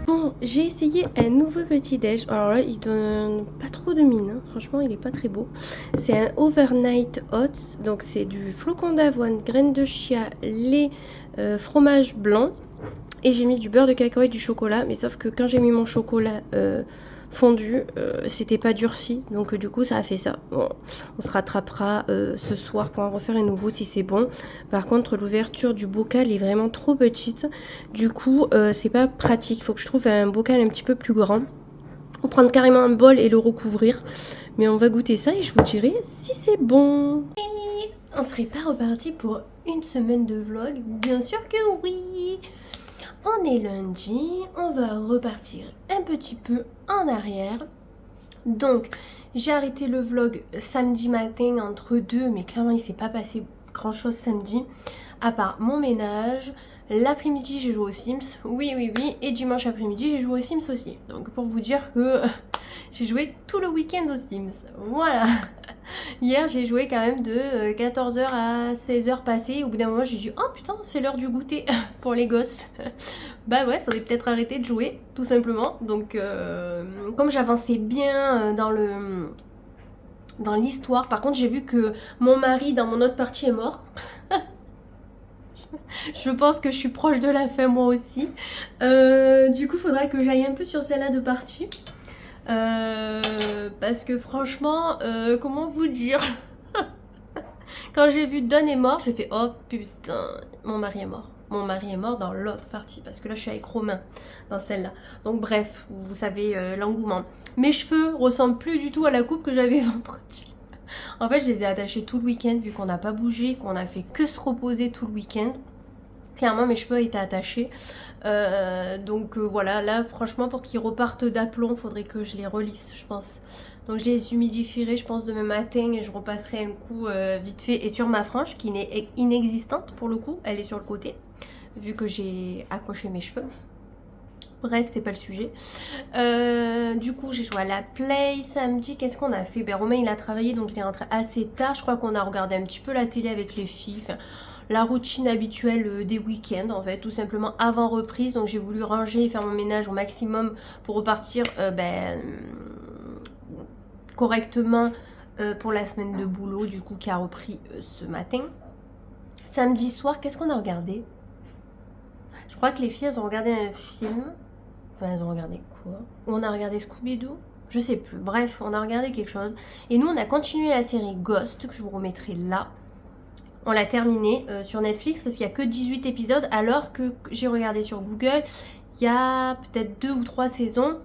Bon, j'ai essayé un nouveau petit déj. Alors là, il donne pas trop de mine, hein. Franchement, il est pas très beau. C'est un overnight oats, donc c'est du flocon d'avoine, graines de chia, lait, fromage blanc. Et j'ai mis du beurre de cacao et du chocolat, mais sauf que quand j'ai mis mon chocolat fondu, c'était pas durci, donc du coup ça a fait ça. Bon, on se rattrapera ce soir pour en refaire un nouveau si c'est bon. Par contre, l'ouverture du bocal est vraiment trop petite, du coup c'est pas pratique. Il faut que je trouve un bocal un petit peu plus grand. On prendre carrément un bol et le recouvrir, mais on va goûter ça et je vous dirai si c'est bon. On serait pas reparti pour une semaine de vlog? Bien sûr que oui. On est lundi, on va repartir un petit peu en arrière. Donc, j'ai arrêté le vlog samedi matin entre deux, mais clairement il s'est pas passé grand chose samedi, à part mon ménage. L'après-midi j'ai joué aux Sims, oui, et dimanche après-midi j'ai joué aux Sims aussi. Donc pour vous dire que j'ai joué tout le week-end aux Sims, voilà. Hier j'ai joué quand même de 14h à 16h passées. Au bout d'un moment j'ai dit oh putain c'est l'heure du goûter pour les gosses. Bah ouais, faudrait peut-être arrêter de jouer tout simplement. Donc comme j'avançais bien dans l'histoire, par contre j'ai vu que mon mari dans mon autre partie est mort. Je pense que je suis proche de la fin moi aussi. Du coup faudra que j'aille un peu sur celle-là de partie. Parce que franchement, comment vous dire, quand j'ai vu Don est mort, j'ai fait oh putain, mon mari est mort. Mon mari est mort dans l'autre partie parce que là je suis avec Romain dans celle-là. Donc bref, vous savez l'engouement. Mes cheveux ressemblent plus du tout à la coupe que j'avais vendredi. En fait, je les ai attachés tout le week-end vu qu'on n'a pas bougé, qu'on a fait que se reposer tout le week-end. Clairement, mes cheveux étaient attachés. Donc voilà, là, franchement, pour qu'ils repartent d'aplomb, faudrait que je les relisse, je pense. Donc je les humidifierai, je pense, demain matin et je repasserai un coup vite fait. Et sur ma frange, qui n'est inexistante pour le coup, elle est sur le côté, vu que j'ai accroché mes cheveux. Bref, c'est pas le sujet. Du coup, j'ai joué à la play samedi. Qu'est-ce qu'on a fait? Ben, Romain, il a travaillé, donc il est rentré assez tard. Je crois qu'on a regardé un petit peu la télé avec les filles. Enfin, la routine habituelle des week-ends, en fait, tout simplement avant reprise. Donc, j'ai voulu ranger et faire mon ménage au maximum pour repartir correctement pour la semaine de boulot, du coup, qui a repris ce matin. Samedi soir, qu'est-ce qu'on a regardé? Je crois que les filles, elles ont regardé un film. Enfin, elles ont regardé quoi? On a regardé Scooby-Doo? Je sais plus. Bref, on a regardé quelque chose. Et nous, on a continué la série Ghost, que je vous remettrai là. On l'a terminée sur Netflix parce qu'il n'y a que 18 épisodes, alors que j'ai regardé sur Google, il y a peut-être 2 ou 3 saisons,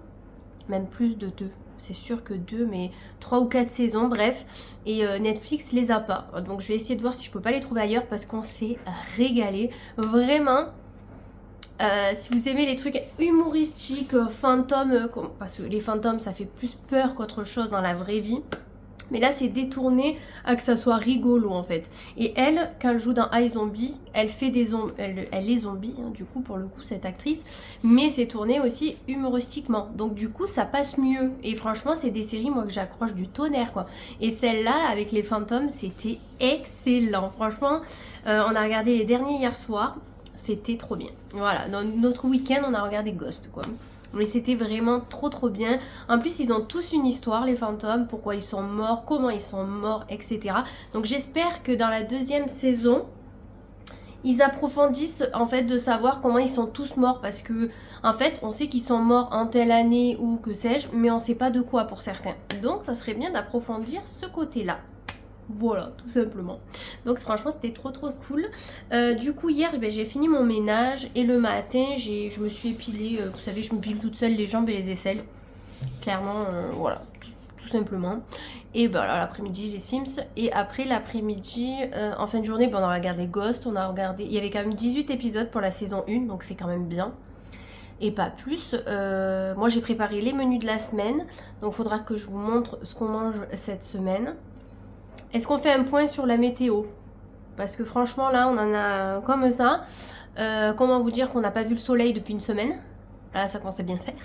même plus de 2. C'est sûr que 2, mais 3 ou 4 saisons, bref. Et Netflix les a pas. Donc je vais essayer de voir si je peux pas les trouver ailleurs parce qu'on s'est régalé. Vraiment. Si vous aimez les trucs humoristiques, fantômes, parce que les fantômes ça fait plus peur qu'autre chose dans la vraie vie. Mais là c'est détourné à que ça soit rigolo en fait. Et elle, quand elle joue dans iZombie, elle fait des elle est zombie, hein, du coup pour le coup cette actrice. Mais c'est tourné aussi humoristiquement. Donc du coup ça passe mieux. Et franchement c'est des séries moi que j'accroche du tonnerre quoi. Et celle-là avec les fantômes c'était excellent. Franchement on a regardé les derniers hier soir. C'était trop bien. Voilà, dans notre week-end, on a regardé Ghost, quoi. Mais c'était vraiment trop bien. En plus, ils ont tous une histoire, les fantômes, pourquoi ils sont morts, comment ils sont morts, etc. Donc j'espère que dans la deuxième saison, ils approfondissent en fait de savoir comment ils sont tous morts. Parce que, en fait, on sait qu'ils sont morts en telle année ou que sais-je, mais on sait pas de quoi pour certains. Donc ça serait bien d'approfondir ce côté-là. Voilà, tout simplement. Donc franchement, c'était trop cool. Du coup, hier, j'ai fini mon ménage et le matin, je me suis épilée. Vous savez, je me pile toute seule les jambes et les aisselles. Clairement, voilà, tout simplement. Et ben là, l'après-midi, les Sims. Et après, l'après-midi, en fin de journée, on a regardé Ghost. On a regardé. Il y avait quand même 18 épisodes pour la saison 1, donc c'est quand même bien. Et pas plus. Moi, j'ai préparé les menus de la semaine. Donc, il faudra que je vous montre ce qu'on mange cette semaine. Est-ce qu'on fait un point sur la météo? Parce que franchement là on en a comme ça. Comment vous dire qu'on n'a pas vu le soleil depuis une semaine? Là ça commence à bien faire.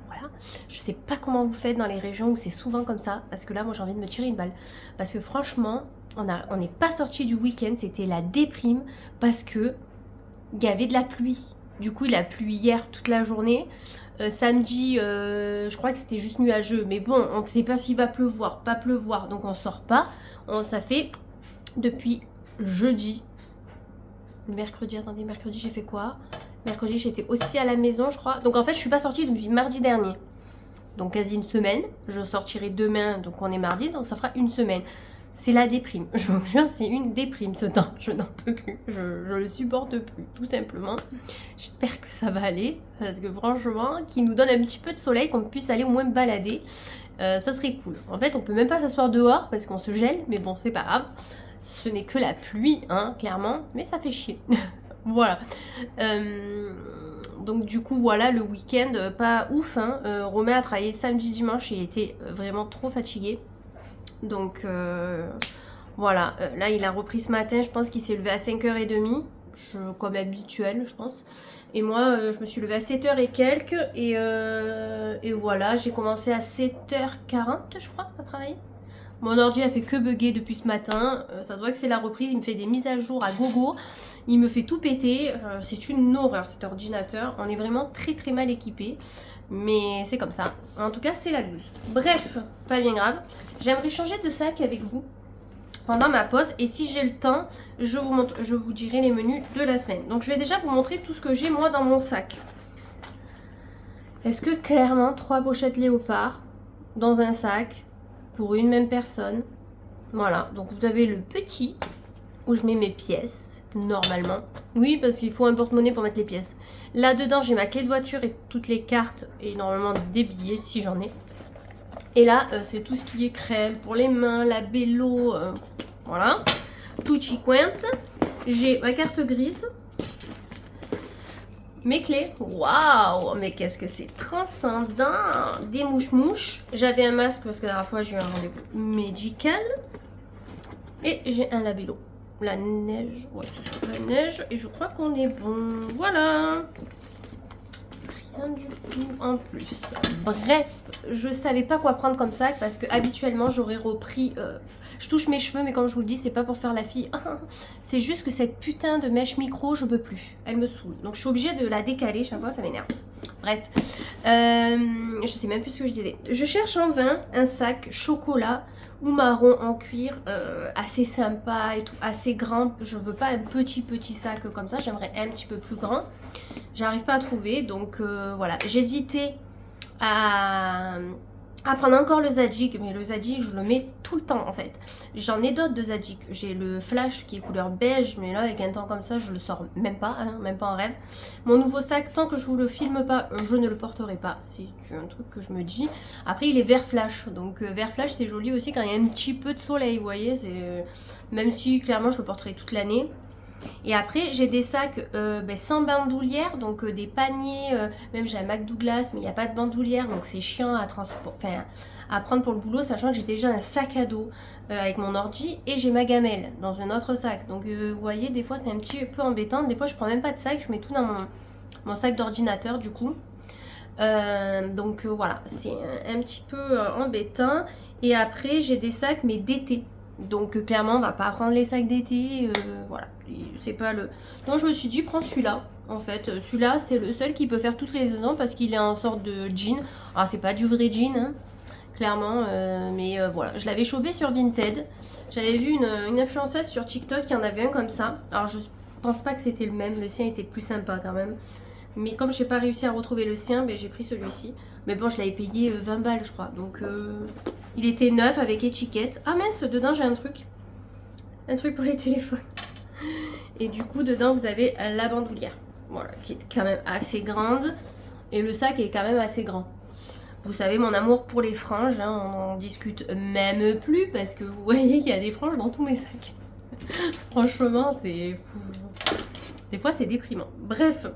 Voilà. Je sais pas comment vous faites dans les régions où c'est souvent comme ça. Parce que là moi j'ai envie de me tirer une balle. Parce que franchement on n'est pas sorti du week-end. C'était la déprime. Parce que il y avait de la pluie. Du coup, il a plu hier toute la journée. Samedi, je crois que c'était juste nuageux. Mais bon, on ne sait pas s'il va pleuvoir, pas pleuvoir. Donc on sort pas. Ça fait depuis jeudi. Mercredi, attendez, mercredi j'ai fait quoi? Mercredi j'étais aussi à la maison je crois. Donc en fait je suis pas sortie depuis mardi dernier. Donc quasi une semaine. Je sortirai demain, donc on est mardi, donc ça fera une semaine. C'est la déprime. Je vous jure, c'est une déprime ce temps. Je n'en peux plus. Je le supporte plus, tout simplement. J'espère que ça va aller. Parce que franchement, qu'il nous donne un petit peu de soleil, qu'on puisse aller au moins balader. Ça serait cool. En fait, on peut même pas s'asseoir dehors parce qu'on se gèle. Mais bon, c'est pas grave. Ce n'est que la pluie, hein, clairement. Mais ça fait chier. Voilà. Donc du coup, voilà, le week-end, pas ouf. Hein. Romain a travaillé samedi, dimanche. Il était vraiment trop fatigué. Donc voilà, là il a repris ce matin, je pense qu'il s'est levé à 5h30, comme habituel je pense. Et moi je me suis levée à 7h et quelques et voilà, j'ai commencé à 7h40 je crois à travailler. Mon ordi a fait que bugger depuis ce matin, ça se voit que c'est la reprise, il me fait des mises à jour à gogo, il me fait tout péter, c'est une horreur cet ordinateur, on est vraiment très très mal équipé. Mais c'est comme ça. En tout cas, c'est la loose. Bref, pas bien grave. J'aimerais changer de sac avec vous pendant ma pause. Et si j'ai le temps, je vous dirai les menus de la semaine. Donc, je vais déjà vous montrer tout ce que j'ai moi dans mon sac. Est-ce que clairement, 3 pochettes léopard dans un sac pour une même personne? Voilà. Donc, vous avez le petit où je mets mes pièces. Normalement. Oui, parce qu'il faut un porte-monnaie pour mettre les pièces. Là-dedans, j'ai ma clé de voiture et toutes les cartes et normalement des billets si j'en ai. Et là, c'est tout ce qui est crème pour les mains, la bélo, voilà. Tutti quanti. J'ai ma carte grise. Mes clés. Waouh, mais qu'est-ce que c'est transcendant. Des mouches-mouches. J'avais un masque parce que la dernière fois, j'ai eu un rendez-vous médical. Et j'ai un labello. La neige, ouais, c'est sur la neige. Et je crois qu'on est bon. Voilà. Rien du tout en plus. Bref, je savais pas quoi prendre comme sac parce que habituellement j'aurais repris. Je touche mes cheveux, mais comme je vous le dis, c'est pas pour faire la fille. C'est juste que cette putain de mèche micro, je peux plus. Elle me saoule. Donc je suis obligée de la décaler chaque fois, ça m'énerve. Bref, je sais même plus ce que je disais. Je cherche en vain un sac chocolat ou marron en cuir assez sympa et tout, assez grand. Je veux pas un petit sac comme ça, j'aimerais un petit peu plus grand. J'arrive pas à trouver, donc voilà. J'hésitais à prendre encore le Zadig, mais le Zadig je le mets tout le temps en fait. J'en ai d'autres de Zadig. J'ai le Flash qui est couleur beige, mais là avec un temps comme ça je le sors même pas, hein, même pas en rêve. Mon nouveau sac, tant que je vous le filme pas, je ne le porterai pas. C'est un truc que je me dis. Après il est vert flash, donc vert flash c'est joli aussi quand il y a un petit peu de soleil, vous voyez. Même si clairement je le porterai toute l'année. Et après j'ai des sacs sans bandoulière, donc des paniers, même j'ai un Mac Douglas mais il n'y a pas de bandoulière, donc c'est chiant à prendre pour le boulot, sachant que j'ai déjà un sac à dos avec mon ordi et j'ai ma gamelle dans un autre sac. Donc vous voyez, des fois c'est un petit peu embêtant, des fois je prends même pas de sac, je mets tout dans mon sac d'ordinateur du coup. Donc voilà, c'est un petit peu embêtant. Et après j'ai des sacs mais d'été. Donc clairement on va pas prendre les sacs d'été, voilà, c'est pas le... Donc je me suis dit prends celui-là, en fait, celui-là c'est le seul qui peut faire toutes les saisons parce qu'il est en sorte de jean. Alors c'est pas du vrai jean, hein, clairement, mais voilà, je l'avais chopé sur Vinted. J'avais vu une influenceuse sur TikTok qui en avait un comme ça. Alors je pense pas que c'était le même, le sien était plus sympa quand même. Mais comme j'ai pas réussi à retrouver le sien, ben, j'ai pris celui-ci. Mais bon, je l'avais payé 20 balles, je crois. Donc, il était neuf avec étiquette. Ah mince, dedans, j'ai un truc. Un truc pour les téléphones. Et du coup, dedans, vous avez la bandoulière. Voilà, qui est quand même assez grande. Et le sac est quand même assez grand. Vous savez, mon amour pour les franges, hein, on en discute même plus. Parce que vous voyez qu'il y a des franges dans tous mes sacs. Franchement, c'est... Des fois, c'est déprimant. Bref...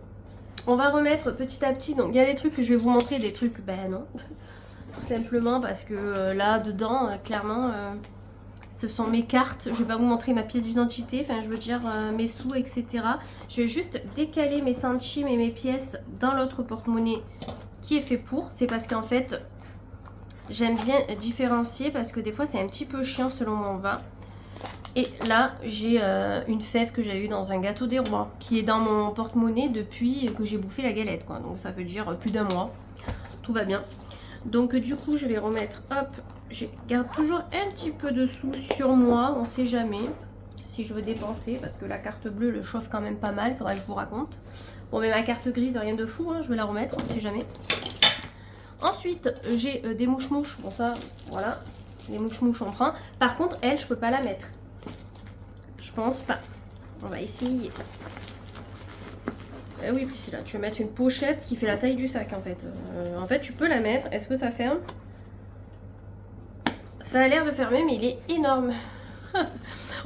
On va remettre petit à petit, donc il y a des trucs que je vais vous montrer, des trucs, ben non, tout simplement parce que là dedans, clairement, ce sont mes cartes, je vais pas vous montrer ma pièce d'identité, enfin je veux dire mes sous, etc. Je vais juste décaler mes centimes et mes pièces dans l'autre porte-monnaie qui est fait pour, c'est parce qu'en fait, j'aime bien différencier parce que des fois c'est un petit peu chiant selon où on va. Et là, j'ai une fève que j'ai eue dans un gâteau des rois, qui est dans mon porte-monnaie depuis que j'ai bouffé la galette, quoi. Donc ça veut dire plus d'un mois. Tout va bien. Donc du coup, je vais remettre, hop, je garde toujours un petit peu de sous sur moi, on sait jamais si je veux dépenser, parce que la carte bleue le chauffe quand même pas mal, faudra que je vous raconte. Bon, mais ma carte grise, rien de fou, hein, je vais la remettre, on sait jamais. Ensuite, j'ai des mouches-mouches, bon ça, voilà, les mouches-mouches on prend. Par contre, elle, je peux pas la mettre. Je pense pas. On va essayer. Oui, Priscilla, tu veux mettre une pochette qui fait la taille du sac en fait. En fait, tu peux la mettre. Est-ce que ça ferme? Ça a l'air de fermer, mais il est énorme.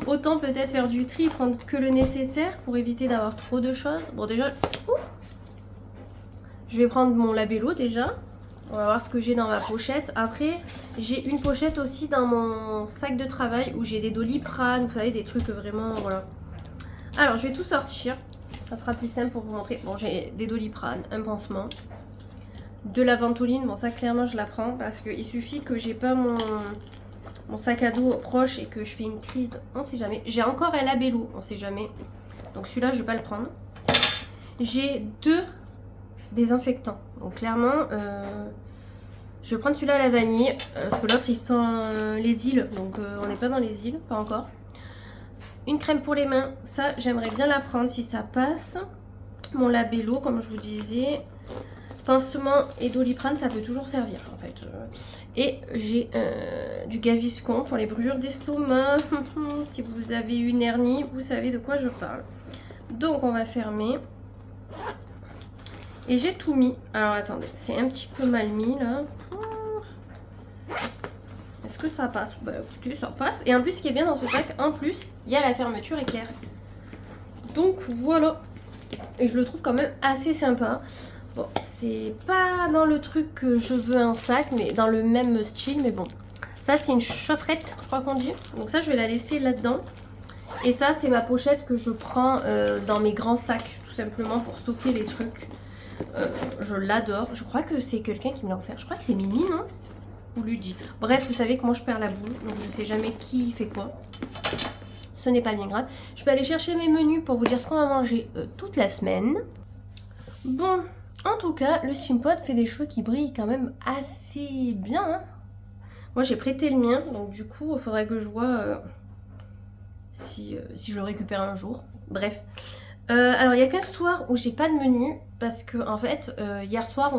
Autant peut-être faire du tri, prendre que le nécessaire pour éviter d'avoir trop de choses. Bon, déjà, je vais prendre mon labello déjà. On va voir ce que j'ai dans ma pochette. Après, j'ai une pochette aussi dans mon sac de travail où j'ai des Doliprane, vous savez, des trucs vraiment, voilà. Alors, je vais tout sortir. Ça sera plus simple pour vous montrer. Bon, j'ai des Doliprane, un pansement, de la ventoline. Bon, ça, clairement, je la prends parce qu'il suffit que j'ai pas mon sac à dos proche et que je fais une crise. On sait jamais. J'ai encore un labello, on sait jamais. Donc, celui-là, je vais pas le prendre. J'ai 2 désinfectants. Donc, clairement, je vais prendre celui-là à la vanille. Parce que l'autre, il sent les îles. Donc, on n'est pas dans les îles, pas encore. Une crème pour les mains, ça j'aimerais bien la prendre si ça passe. Mon labello, comme je vous disais. Pansement et Doliprane, ça peut toujours servir en fait. Et j'ai du Gaviscon pour les brûlures d'estomac. Si vous avez une hernie, vous savez de quoi je parle. Donc on va fermer. Et j'ai tout mis. Alors attendez, c'est un petit peu mal mis là. Est-ce que ça passe? Bah écoutez, ça passe. Et en plus, ce qui est bien dans ce sac, en plus, il y a la fermeture éclair. Donc voilà. Et je le trouve quand même assez sympa. Bon, c'est pas dans le truc que je veux un sac, mais dans le même style. Mais bon, ça c'est une chaufferette, je crois qu'on dit. Donc ça, je vais la laisser là-dedans. Et ça, c'est ma pochette que je prends dans mes grands sacs, tout simplement pour stocker les trucs. Je l'adore. Je crois que c'est quelqu'un qui me l'a offert. Je crois que c'est Mimi, non? Ou Ludie. Bref, vous savez que moi je perds la boule, donc je ne sais jamais qui fait quoi. Ce n'est pas bien grave. Je vais aller chercher mes menus pour vous dire ce qu'on va manger toute la semaine. Bon, en tout cas, le Simpod fait des cheveux qui brillent quand même assez bien. Hein. Moi j'ai prêté le mien, donc du coup il faudrait que je vois si je le récupère un jour. Bref. Alors il y a qu'un soir où j'ai pas de menu parce que en fait hier soir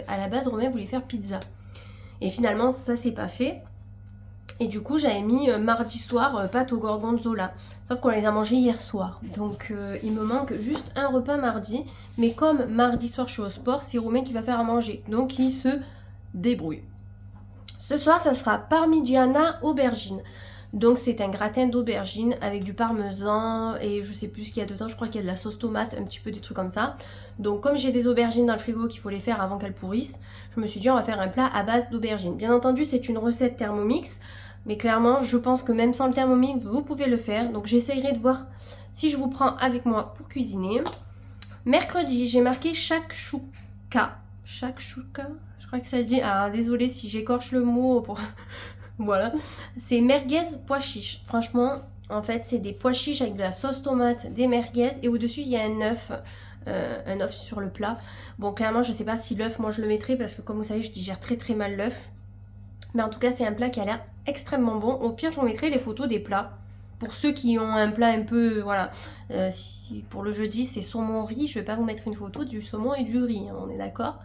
à la base Romain voulait faire pizza. Et finalement, ça c'est pas fait. Et du coup, j'avais mis mardi soir pâtes au gorgonzola. Sauf qu'on les a mangées hier soir. Donc, il me manque juste un repas mardi. Mais comme mardi soir, je suis au sport, c'est Romain qui va faire à manger. Donc, il se débrouille. Ce soir, ça sera parmigiana aubergine. Donc, c'est un gratin d'aubergine avec du parmesan et je sais plus ce qu'il y a dedans. Je crois qu'il y a de la sauce tomate, un petit peu des trucs comme ça. Donc, comme j'ai des aubergines dans le frigo qu'il faut les faire avant qu'elles pourrissent, je me suis dit on va faire un plat à base d'aubergines. Bien entendu, c'est une recette Thermomix. Mais clairement, je pense que même sans le Thermomix, vous pouvez le faire. Donc, j'essayerai de voir si je vous prends avec moi pour cuisiner. Mercredi, j'ai marqué shakshuka. Shakshuka, je crois que ça se dit. Alors, désolée si j'écorche le mot pour... Voilà, c'est merguez pois chiches. Franchement, en fait, c'est des pois chiches avec de la sauce tomate, des merguez et au-dessus, il y a un œuf sur le plat. Bon, clairement, je sais pas si l'œuf, moi, je le mettrai parce que comme vous savez, je digère très très mal l'œuf. Mais en tout cas, c'est un plat qui a l'air extrêmement bon. Au pire, je vous mettrai les photos des plats. Pour ceux qui ont un plat un peu, voilà, si pour le jeudi, c'est saumon riz, je vais pas vous mettre une photo du saumon et du riz, hein, on est d'accord?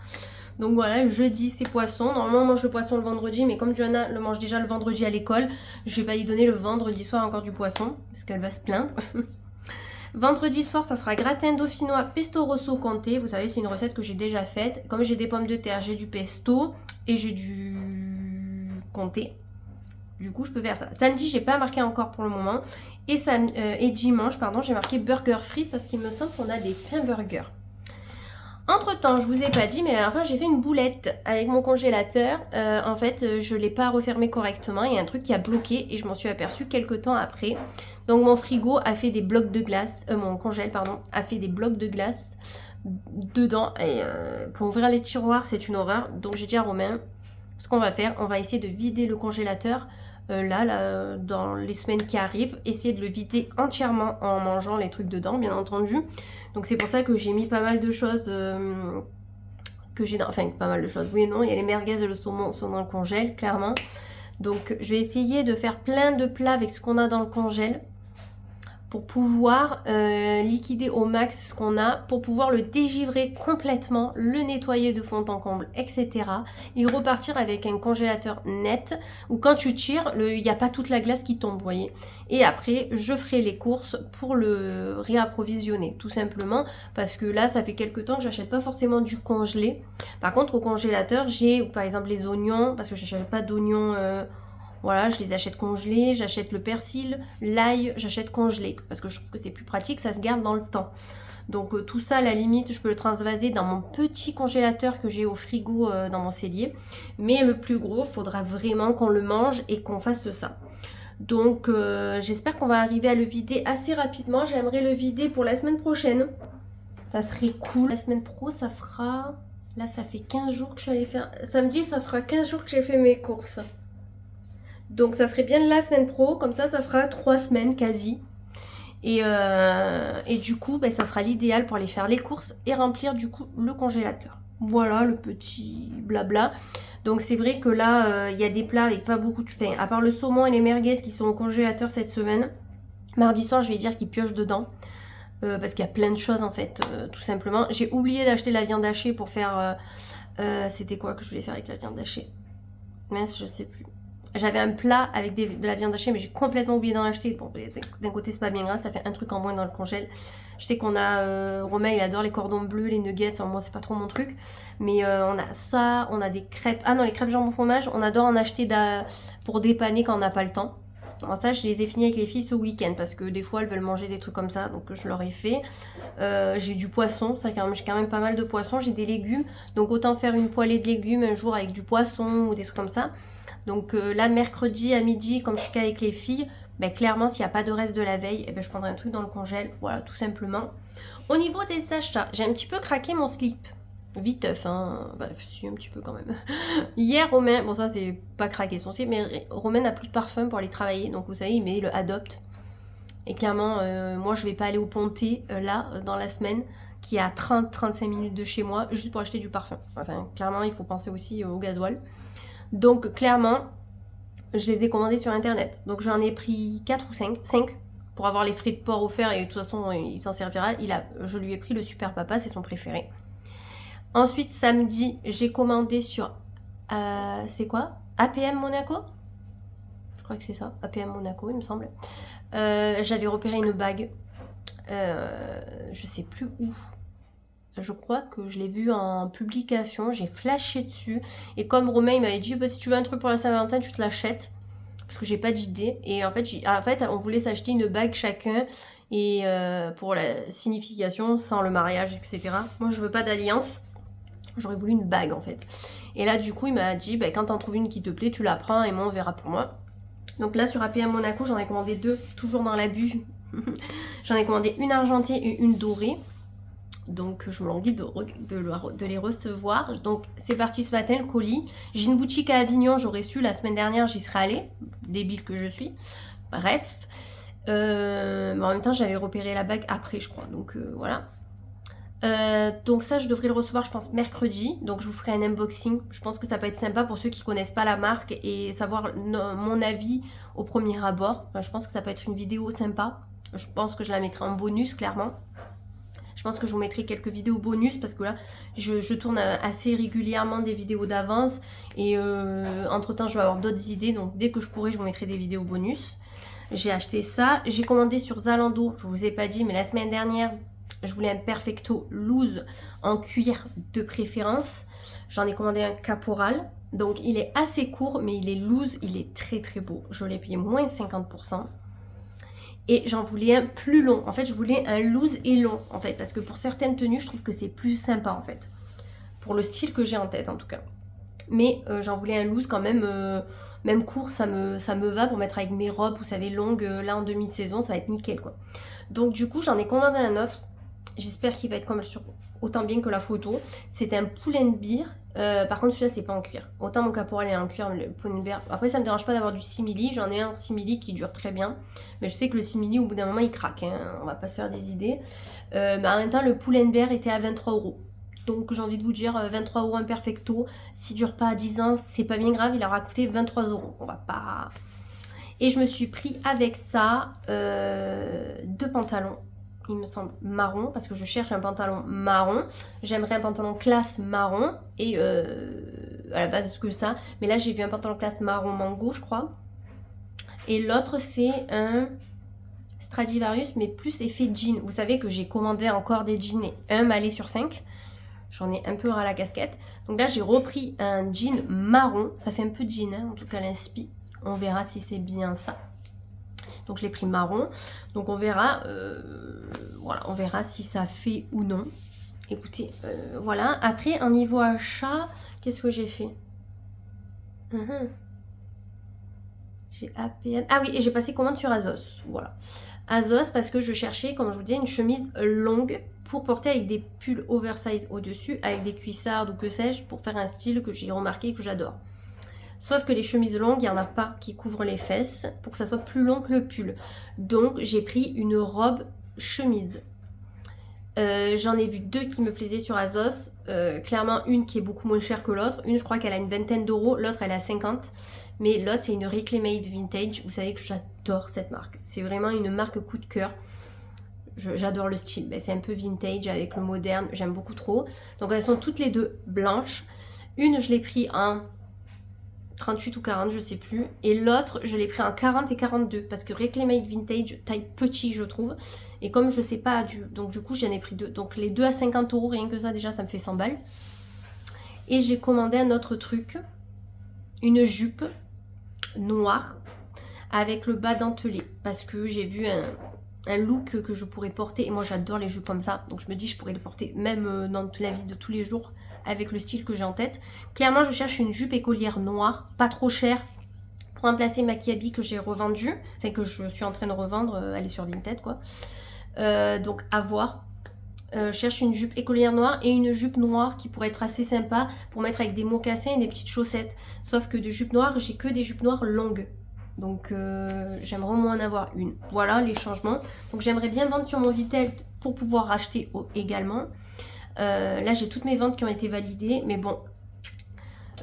Donc voilà, le jeudi c'est poisson. Normalement on mange le poisson le vendredi, mais comme Johanna le mange déjà le vendredi à l'école, je vais pas lui donner le vendredi soir encore du poisson, parce qu'elle va se plaindre. Vendredi soir, ça sera gratin dauphinois pesto rosso comté. Vous savez, c'est une recette que j'ai déjà faite. Comme j'ai des pommes de terre, j'ai du pesto et j'ai du comté. Du coup, je peux faire ça. Samedi, j'ai pas marqué encore pour le moment. Et dimanche, pardon, j'ai marqué burger frites parce qu'il me semble qu'on a des pains burgers. Entre temps, je vous ai pas dit, mais la dernière fois j'ai fait une boulette avec mon congélateur. En fait, je l'ai pas refermé correctement. Il y a un truc qui a bloqué et je m'en suis aperçue quelques temps après. Donc mon frigo a fait des blocs de glace, mon congèle pardon, a fait des blocs de glace dedans. Et pour ouvrir les tiroirs, c'est une horreur. Donc j'ai dit à Romain, ce qu'on va faire, on va essayer de vider le congélateur là, dans les semaines qui arrivent. Essayer de le vider entièrement en mangeant les trucs dedans, bien entendu. Donc c'est pour ça que j'ai mis pas mal de choses enfin pas mal de choses, oui et non. Il y a les merguez et le saumon sont dans le congèle, clairement. Donc je vais essayer de faire plein de plats avec ce qu'on a dans le congèle pour pouvoir liquider au max ce qu'on a, pour pouvoir le dégivrer complètement, le nettoyer de fond en comble, etc. Et repartir avec un congélateur net, où quand tu tires, il n'y a pas toute la glace qui tombe, vous voyez. Et après, je ferai les courses pour le réapprovisionner, tout simplement, parce que là, ça fait quelques temps que j'achète pas forcément du congelé. Par contre, au congélateur, j'ai par exemple les oignons, parce que je n'achète pas d'oignons... voilà, je les achète congelés, j'achète le persil, l'ail, j'achète congelé. Parce que je trouve que c'est plus pratique, ça se garde dans le temps. Donc tout ça, à la limite, je peux le transvaser dans mon petit congélateur que j'ai au frigo dans mon cellier. Mais le plus gros, il faudra vraiment qu'on le mange et qu'on fasse ça. Donc j'espère qu'on va arriver à le vider assez rapidement. J'aimerais le vider pour la semaine prochaine. Ça serait cool. La semaine pro, ça fera... Là, ça fait 15 jours que je suis allée faire... Samedi, ça fera 15 jours que j'ai fait mes courses. Donc ça serait bien la semaine pro, comme ça fera 3 semaines quasi. Et du coup, ben, ça sera l'idéal pour aller faire les courses et remplir du coup le congélateur. Voilà le petit blabla. Donc c'est vrai que là, il y a des plats avec pas beaucoup de... Enfin, à part le saumon et les merguez qui sont au congélateur cette semaine. Mardi soir, je vais dire qu'ils piochent dedans. Parce qu'il y a plein de choses en fait, tout simplement. J'ai oublié d'acheter la viande hachée pour faire... c'était quoi que je voulais faire avec la viande hachée? Mince, je sais plus. J'avais un plat avec de la viande hachée, mais j'ai complètement oublié d'en acheter. Bon, d'un côté, c'est pas bien grave, ça fait un truc en moins dans le congèle. Je sais qu'on a... Romain, il adore les cordons bleus, les nuggets. Moi, c'est pas trop mon truc. Mais on a ça, on a des crêpes. Ah non, les crêpes jambon fromage, on adore en acheter pour dépanner quand on n'a pas le temps. Alors ça, je les ai finis avec les filles ce week-end parce que des fois, elles veulent manger des trucs comme ça. Donc, je leur ai fait. J'ai du poisson. Ça, j'ai quand même pas mal de poissons. J'ai des légumes. Donc, autant faire une poêlée de légumes un jour avec du poisson ou des trucs comme ça. Donc là, mercredi à midi, comme je suis qu'avec les filles, ben, clairement, s'il n'y a pas de reste de la veille, eh ben, je prendrai un truc dans le congèle. Voilà, tout simplement. Au niveau des achats, j'ai un petit peu craqué mon slip. Viteuf, hein. Bref, si, un petit peu quand même. Hier, Romain, bon ça c'est pas craqué son slip, mais Romain n'a plus de parfum pour aller travailler. Donc vous savez, il met le Adopt. Et clairement, moi je vais pas aller au Pontet, là, dans la semaine, qui est à 30-35 minutes de chez moi, juste pour acheter du parfum. Enfin, clairement, il faut penser aussi au gasoil. Donc clairement, je les ai commandés sur internet. Donc j'en ai pris 4 ou 5 pour avoir les frais de port offerts et de toute façon il s'en servira. Je lui ai pris le Super Papa, c'est son préféré. Ensuite samedi, j'ai commandé sur c'est quoi? APM Monaco? Je crois que c'est ça, APM Monaco il me semble. J'avais repéré une bague, je sais plus où. Je crois que je l'ai vu en publication, j'ai flashé dessus. Et comme Romain il m'avait dit, bah, si tu veux un truc pour la Saint-Valentin, tu te l'achètes. Parce que j'ai pas d'idée. Et en fait, on voulait s'acheter une bague chacun. Et pour la signification, sans le mariage, etc. Moi, je veux pas d'alliance. J'aurais voulu une bague en fait. Et là, du coup, il m'a dit, bah, quand t'en trouves une qui te plaît, tu la prends et moi, on verra pour moi. Donc là, sur APM Monaco, j'en ai commandé 2, toujours dans l'abus. J'en ai commandé une argentée et une dorée. Donc je me languis de les recevoir. Donc c'est parti ce matin le colis. J'ai une boutique à Avignon, j'aurais su la semaine dernière, j'y serais allée. Débile que je suis. Bref. Mais en même temps j'avais repéré la bague après je crois. Donc voilà. Donc ça je devrais le recevoir je pense mercredi. Donc je vous ferai un unboxing. Je pense que ça peut être sympa pour ceux qui connaissent pas la marque et savoir mon avis au premier abord. Enfin, je pense que ça peut être une vidéo sympa. Je pense que je la mettrai en bonus clairement. Je pense que je vous mettrai quelques vidéos bonus parce que là, je tourne assez régulièrement des vidéos d'avance. Et entre temps, je vais avoir d'autres idées. Donc dès que je pourrai, je vous mettrai des vidéos bonus. J'ai acheté ça. J'ai commandé sur Zalando. Je vous ai pas dit, mais la semaine dernière, je voulais un Perfecto loose en cuir de préférence. J'en ai commandé un caporal. Donc il est assez court, mais il est loose. Il est très très beau. Je l'ai payé moins 50%. Et j'en voulais un plus long. En fait, je voulais un loose et long, en fait. Parce que pour certaines tenues, je trouve que c'est plus sympa, en fait. Pour le style que j'ai en tête, en tout cas. Mais j'en voulais un loose quand même, même court, ça me va pour mettre avec mes robes, vous savez, longues, là en demi-saison, ça va être nickel, quoi. Donc du coup, j'en ai commandé un autre. J'espère qu'il va être comme sur autant bien que la photo. C'est un Pull&Bear. Par contre, celui-là, c'est pas en cuir. Autant mon caporal est en cuir, le Pull&Bear. Après, ça me dérange pas d'avoir du simili. J'en ai un simili qui dure très bien. Mais je sais que le simili, au bout d'un moment, il craque. Hein. On va pas se faire des idées. Mais en même temps, le Pull&Bear était à 23 €. Donc, j'ai envie de vous dire, 23 € imperfecto. S'il dure pas à 10 ans, c'est pas bien grave. Il aura coûté 23 €. On va pas... Et je me suis pris avec ça 2 pantalons. Il me semble marron, parce que je cherche un pantalon marron. J'aimerais un pantalon classe marron, et à la base que ça. Mais là, j'ai vu un pantalon classe marron mango, je crois. Et l'autre, c'est un Stradivarius, mais plus effet jean. Vous savez que j'ai commandé encore des jeans et un Malais sur 5. J'en ai un peu ras la casquette. Donc là, j'ai repris un jean marron. Ça fait un peu jean, hein, en tout cas l'inspi. On verra si c'est bien ça. Donc je l'ai pris marron. Donc on verra, voilà, on verra si ça fait ou non. Écoutez, voilà. Après, en niveau achat, qu'est-ce que j'ai fait? J'ai APM. Ah oui, et j'ai passé commande sur Azos. Voilà. Azos parce que je cherchais, comme je vous disais, une chemise longue pour porter avec des pulls oversize au-dessus, avec des cuissardes ou que sais-je, pour faire un style que j'ai remarqué et que j'adore. Sauf que les chemises longues, il n'y en a pas qui couvrent les fesses pour que ça soit plus long que le pull. Donc j'ai pris une robe chemise. J'en ai vu 2 qui me plaisaient sur Azos. Clairement une qui est beaucoup moins chère que l'autre. Une je crois qu'elle a une vingtaine d'euros, l'autre elle a 50. Mais l'autre c'est une Reclaimade Vintage. Vous savez que j'adore cette marque. C'est vraiment une marque coup de cœur. J'adore le style. Ben, c'est un peu vintage avec le moderne. J'aime beaucoup trop. Donc elles sont toutes les 2 blanches. Une je l'ai pris en 38 ou 40, je sais plus. Et l'autre, je l'ai pris en 40 et 42 parce que Reclaimade Vintage, taille petit, je trouve. Et comme je sais pas, donc du coup, j'en ai pris 2. Donc les 2 à 50 €, rien que ça, déjà, ça me fait 100 balles. Et j'ai commandé un autre truc, une jupe noire avec le bas dentelé parce que j'ai vu un look que je pourrais porter. Et moi, j'adore les jupes comme ça. Donc je me dis, je pourrais le porter même dans toute la vie de tous les jours avec le style que j'ai en tête. Clairement, je cherche une jupe écolière noire, pas trop chère, pour remplacer ma Kiabi que j'ai revendue, enfin que je suis en train de revendre, elle est sur Vinted quoi. Donc à voir. Je cherche une jupe écolière noire et une jupe noire qui pourrait être assez sympa pour mettre avec des mocassins et des petites chaussettes. Sauf que de jupes noires, j'ai que des jupes noires longues. Donc j'aimerais au moins en avoir une. Voilà les changements. Donc j'aimerais bien vendre sur mon Vinted pour pouvoir racheter également. Là j'ai toutes mes ventes qui ont été validées, mais bon,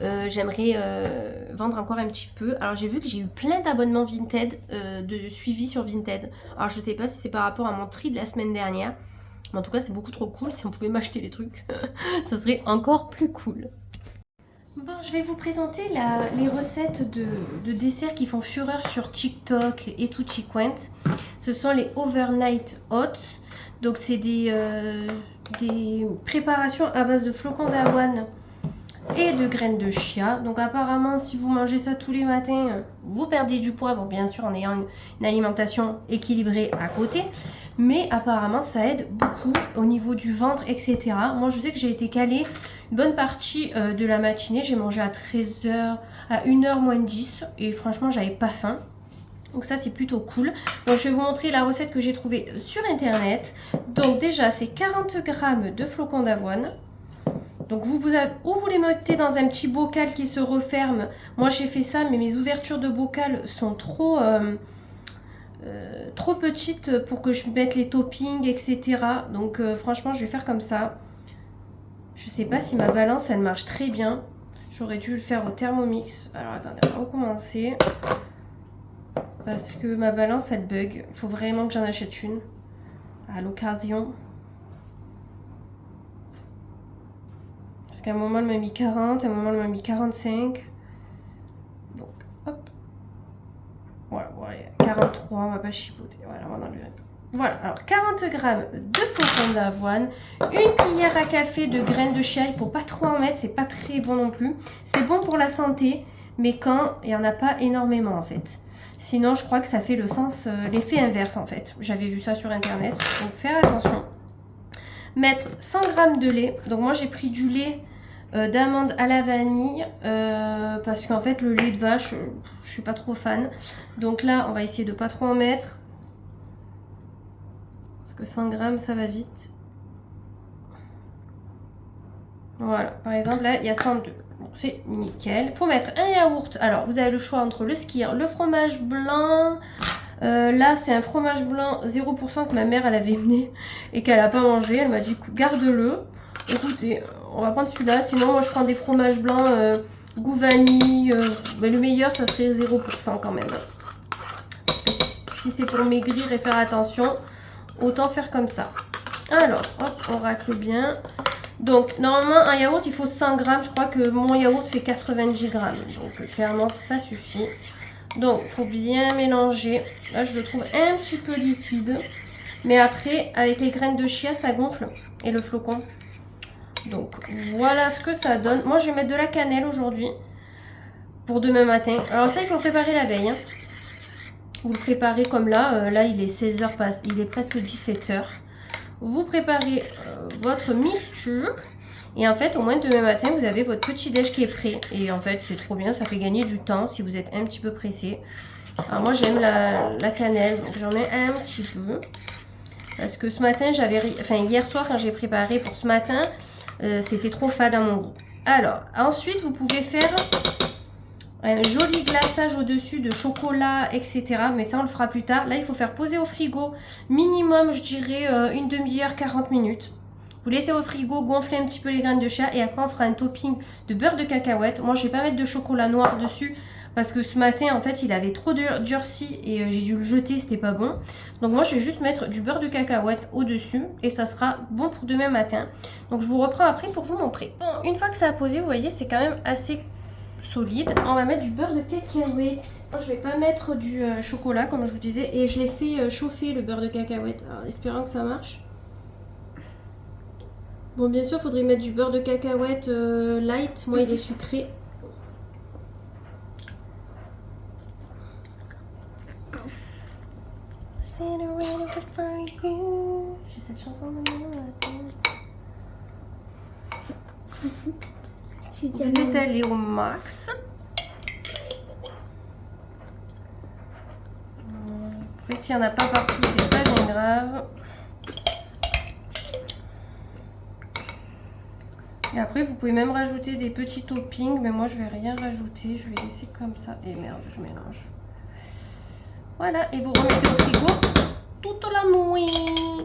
j'aimerais vendre encore un petit peu. Alors j'ai vu que j'ai eu plein d'abonnements Vinted, de suivi sur Vinted. Alors je sais pas si c'est par rapport à mon tri de la semaine dernière, mais en tout cas c'est beaucoup trop cool. Si on pouvait m'acheter les trucs, ça serait encore plus cool. Bon, je vais vous présenter les recettes de desserts qui font fureur sur TikTok et tout Chiquent. Ce sont les Overnight Oats. Donc c'est des préparations à base de flocons d'avoine et de graines de chia. Donc apparemment si vous mangez ça tous les matins, vous perdez du poids, bon bien sûr en ayant une alimentation équilibrée à côté, mais apparemment ça aide beaucoup au niveau du ventre, etc. Moi je sais que j'ai été calée une bonne partie de la matinée, j'ai mangé à 13h, à 1h moins 10 et franchement j'avais pas faim. Donc ça c'est plutôt cool. Donc je vais vous montrer la recette que j'ai trouvée sur internet. Donc déjà c'est 40 g de flocons d'avoine. Donc vous les mettez dans un petit bocal qui se referme. Moi j'ai fait ça mais mes ouvertures de bocal sont trop petites pour que je mette les toppings etc. Donc franchement je vais faire comme ça. Je sais pas si ma balance elle marche très bien. J'aurais dû le faire au Thermomix. Alors attendez, on va recommencer. Parce que ma balance elle bug. Il faut vraiment que j'en achète une à l'occasion. Parce qu'à un moment elle m'a mis 40, à un moment elle m'a mis 45. Donc hop. Voilà, 43, on va pas chipoter. Voilà, on va enlever un peu. Voilà, alors 40 g de flocons d'avoine, une cuillère à café de graines de chia. Il faut pas trop en mettre, c'est pas très bon non plus. C'est bon pour la santé, mais quand il n'y en a pas énormément en fait. Sinon, je crois que ça fait l'effet inverse en fait. J'avais vu ça sur internet, donc faire attention. Mettre 100 g de lait. Donc moi j'ai pris du lait d'amande à la vanille parce qu'en fait le lait de vache, je suis pas trop fan. Donc là, on va essayer de pas trop en mettre. Parce que 100 g ça va vite. Voilà, par exemple, là, il y a 102. Bon, c'est nickel. Il faut mettre un yaourt. Alors, vous avez le choix entre le skyr, le fromage blanc. Là, c'est un fromage blanc 0% que ma mère, elle avait mené et qu'elle n'a pas mangé. Elle m'a dit, garde-le. Écoutez, on va prendre celui-là. Sinon, moi, je prends des fromages blancs goût vanille. Mais le meilleur, ça serait 0% quand même. Si c'est pour maigrir et faire attention, autant faire comme ça. Alors, hop, on racle bien. Donc, normalement, un yaourt, il faut 100 grammes. Je crois que mon yaourt fait 90 grammes. Donc, clairement, ça suffit. Donc, il faut bien mélanger. Là, je le trouve un petit peu liquide. Mais après, avec les graines de chia, ça gonfle. Et le flocon. Donc, voilà ce que ça donne. Moi, je vais mettre de la cannelle aujourd'hui. Pour demain matin. Alors ça, il faut le préparer la veille. Hein. Vous le préparez comme là. Là, il est 16h, il est presque 17h. Vous préparez votre mixture. Et en fait, au moins demain matin, vous avez votre petit déj qui est prêt. Et en fait, c'est trop bien. Ça fait gagner du temps si vous êtes un petit peu pressé. Alors moi, j'aime la cannelle. Donc j'en mets un petit peu. Parce que ce matin, hier soir, quand j'ai préparé pour ce matin, c'était trop fade à mon goût. Alors, ensuite, vous pouvez faire un joli glaçage au-dessus de chocolat, etc. Mais ça, on le fera plus tard. Là, il faut faire poser au frigo minimum, je dirais, une demi-heure, 40 minutes. Vous laissez au frigo gonfler un petit peu les graines de chia et après, on fera un topping de beurre de cacahuète. Moi, je ne vais pas mettre de chocolat noir dessus parce que ce matin, en fait, il avait trop durci et j'ai dû le jeter, c'était pas bon. Donc, moi, je vais juste mettre du beurre de cacahuète au-dessus et ça sera bon pour demain matin. Donc, je vous reprends après pour vous montrer. Bon, une fois que ça a posé, vous voyez, c'est quand même assez solide. On va mettre du beurre de cacahuète. Je vais pas mettre du chocolat comme je vous disais et je l'ai fait chauffer le beurre de cacahuète en espérant que ça marche. Bon, bien sûr, il faudrait mettre du beurre de cacahuète light. Moi, il est sucré. J'ai cette chanson de dans la tête. Vous êtes allé au max. Après, s'il n'y en a pas partout, c'est pas bien grave. Et après, vous pouvez même rajouter des petits toppings, mais moi, je vais rien rajouter. Je vais laisser comme ça. Et merde, je mélange. Voilà, et vous remettez au frigo toute la nuit.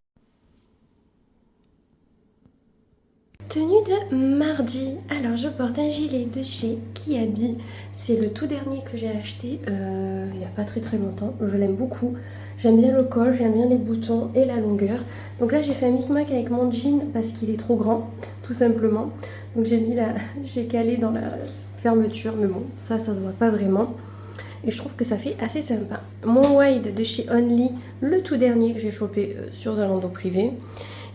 Tenue de mardi. Alors, je porte un gilet de chez Kiabi. C'est le tout dernier que j'ai acheté il n'y a pas très longtemps. Je l'aime beaucoup. J'aime bien le col, j'aime bien les boutons et la longueur. Donc là, j'ai fait un micmac avec mon jean parce qu'il est trop grand, tout simplement. Donc j'ai calé dans la fermeture, mais bon, ça se voit pas vraiment. Et je trouve que ça fait assez sympa. Mon wide de chez Only, le tout dernier que j'ai chopé sur Zalando privé.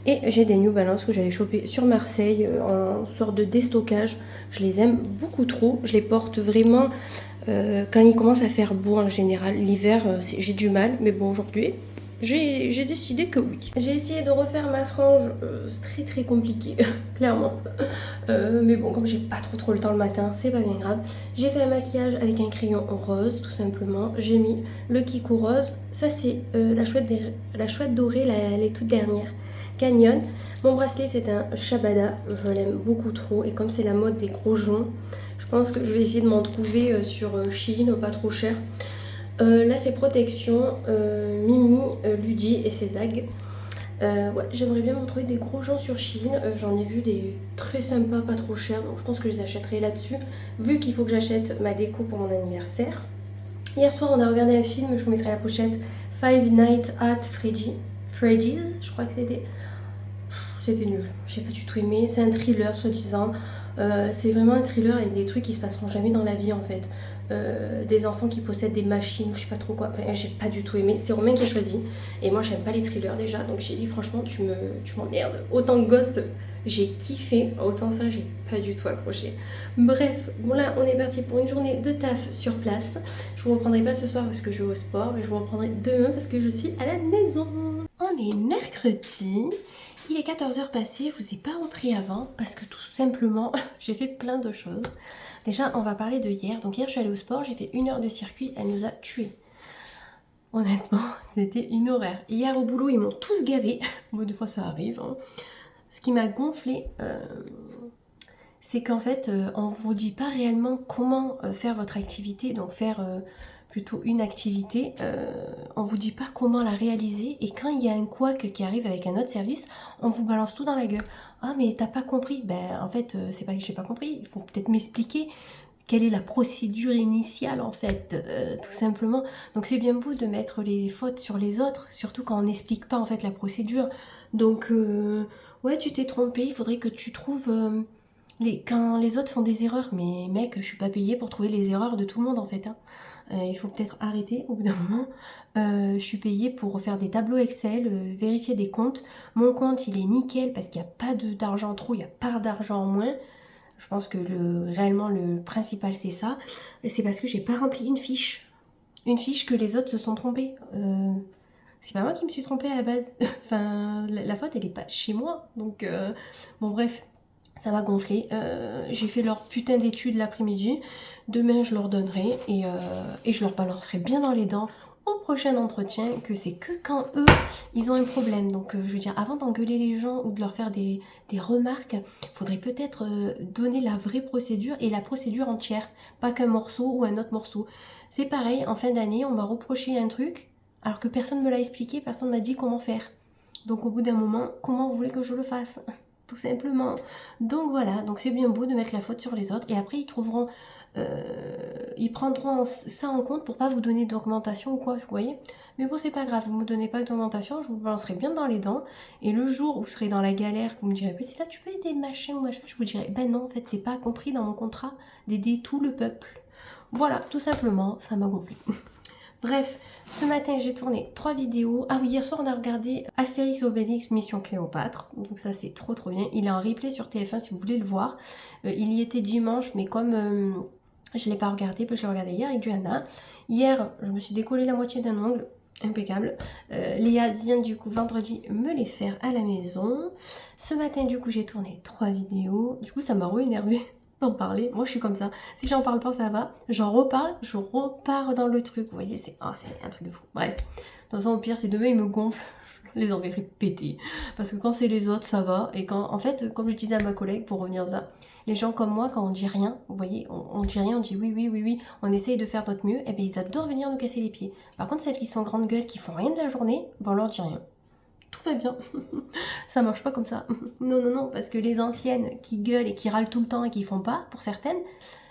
Et j'ai des New Balance que j'avais chopé sur Marseille en sorte de déstockage. Je les aime beaucoup trop. Je les porte vraiment quand il commence à faire beau en général. L'hiver, j'ai du mal. Mais bon, aujourd'hui, j'ai décidé que oui. J'ai essayé de refaire ma frange. C'est très compliqué, clairement. Mais bon, comme j'ai pas trop le temps le matin, c'est pas bien grave. J'ai fait un maquillage avec un crayon rose, tout simplement. J'ai mis le Kiko rose. Ça, c'est la chouette dorée, les toutes dernières. Canyon. Mon bracelet, c'est un Shabada. Je l'aime beaucoup trop. Et comme c'est la mode des gros joncs, je pense que je vais essayer de m'en trouver sur Shein, pas trop cher. Là, c'est Protection, Mimi, Ludi et Cézag. Ouais, j'aimerais bien m'en trouver des gros joncs sur Shein. J'en ai vu des très sympas, pas trop chers. Donc, je pense que je les achèterai là-dessus. Vu qu'il faut que j'achète ma déco pour mon anniversaire. Hier soir, on a regardé un film. Je vous mettrai la pochette. Five Nights at Freddy's. Je crois que c'était... C'était nul, j'ai pas du tout aimé. C'est un thriller soi-disant. C'est vraiment un thriller avec des trucs qui se passeront jamais dans la vie en fait. Des enfants qui possèdent des machines, je sais pas trop quoi. Enfin, j'ai pas du tout aimé. C'est Romain qui a choisi. Et moi j'aime pas les thrillers déjà. Donc j'ai dit franchement tu m'emmerdes. Autant Ghost j'ai kiffé, autant ça j'ai pas du tout accroché. Bref, bon là on est parti pour une journée de taf sur place. Je vous reprendrai pas ce soir parce que je vais au sport. Mais je vous reprendrai demain parce que je suis à la maison. On est mercredi. Il est 14h passées, je vous ai pas repris avant parce que tout simplement j'ai fait plein de choses. Déjà on va parler de hier. Donc hier je suis allée au sport, j'ai fait 1 heure de circuit, elle nous a tués. Honnêtement c'était une horreur. Hier au boulot ils m'ont tous gavé, moi des fois ça arrive. Hein. Ce qui m'a gonflé, c'est qu'en fait, on vous dit pas réellement comment faire votre activité, donc faire plutôt une activité, on vous dit pas comment la réaliser, et quand il y a un couac qui arrive avec un autre service, on vous balance tout dans la gueule. Ah mais t'as pas compris, ben en fait c'est pas que j'ai pas compris, il faut peut-être m'expliquer quelle est la procédure initiale en fait, tout simplement. Donc c'est bien beau de mettre les fautes sur les autres, surtout quand on n'explique pas en fait la procédure. Donc ouais, tu t'es trompé, il faudrait que tu trouves quand les autres font des erreurs. Mais mec, je suis pas payée pour trouver les erreurs de tout le monde en fait, hein. Il faut peut-être arrêter au bout d'un moment. Je suis payée pour faire des tableaux Excel, vérifier des comptes. Mon compte il est nickel parce qu'il n'y a pas d'argent en trop, il n'y a pas d'argent en moins. Je pense que réellement le principal c'est ça. C'est parce que j'ai pas rempli une fiche. Une fiche que les autres se sont trompés. C'est pas moi qui me suis trompée à la base. Enfin, la faute elle est pas chez moi. Donc bon bref, ça va gonfler. J'ai fait leur putain d'études l'après-midi. Demain je leur donnerai et je leur balancerai bien dans les dents au prochain entretien que c'est que quand eux ils ont un problème. Donc je veux dire, avant d'engueuler les gens ou de leur faire des remarques, faudrait peut-être donner la vraie procédure et la procédure entière, pas qu'un morceau ou un autre morceau. C'est pareil, en fin d'année on m'a reproché un truc alors que personne ne me l'a expliqué, personne ne m'a dit comment faire. Donc au bout d'un moment, comment vous voulez que je le fasse? Tout simplement. Donc voilà, donc c'est bien beau de mettre la faute sur les autres et après ils trouveront, ils prendront ça en compte pour pas vous donner d'augmentation ou quoi, vous voyez. Mais bon, c'est pas grave, vous me donnez pas d'augmentation, je vous balancerai bien dans les dents. Et le jour où vous serez dans la galère, que vous me direz, petit là, tu peux aider machin ou machin, je vous dirai, ben non, en fait, c'est pas compris dans mon contrat d'aider tout le peuple. Voilà, tout simplement, ça m'a gonflé. Bref, ce matin j'ai tourné 3 vidéos. Ah oui, hier soir on a regardé Astérix Obélix Mission Cléopâtre. Donc ça c'est trop bien. Il est en replay sur TF1 si vous voulez le voir. Il y était dimanche, mais comme je ne l'ai pas regardé, je l'ai regardé hier avec Duana. Hier, je me suis décollé la moitié d'un ongle. Impeccable. Léa vient du coup vendredi me les faire à la maison. Ce matin du coup j'ai tourné 3 vidéos. Du coup ça m'a re-énervé d'en parler. Moi je suis comme ça. Si j'en parle pas ça va. J'en reparle, je repars dans le truc. Vous voyez, c'est un truc de fou. Bref. De toute façon au pire si demain ils me gonflent, je les enverrai péter. Parce que quand c'est les autres ça va. Et quand en fait, comme je disais à ma collègue pour revenir à ça, les gens comme moi, quand on dit rien, vous voyez, on dit rien, on dit oui, on essaye de faire notre mieux, et bien ils adorent venir nous casser les pieds. Par contre, celles qui sont grandes gueules, qui font rien de la journée, ben on leur dit rien. Tout va bien. Ça marche pas comme ça. Non, parce que les anciennes qui gueulent et qui râlent tout le temps et qui font pas, pour certaines,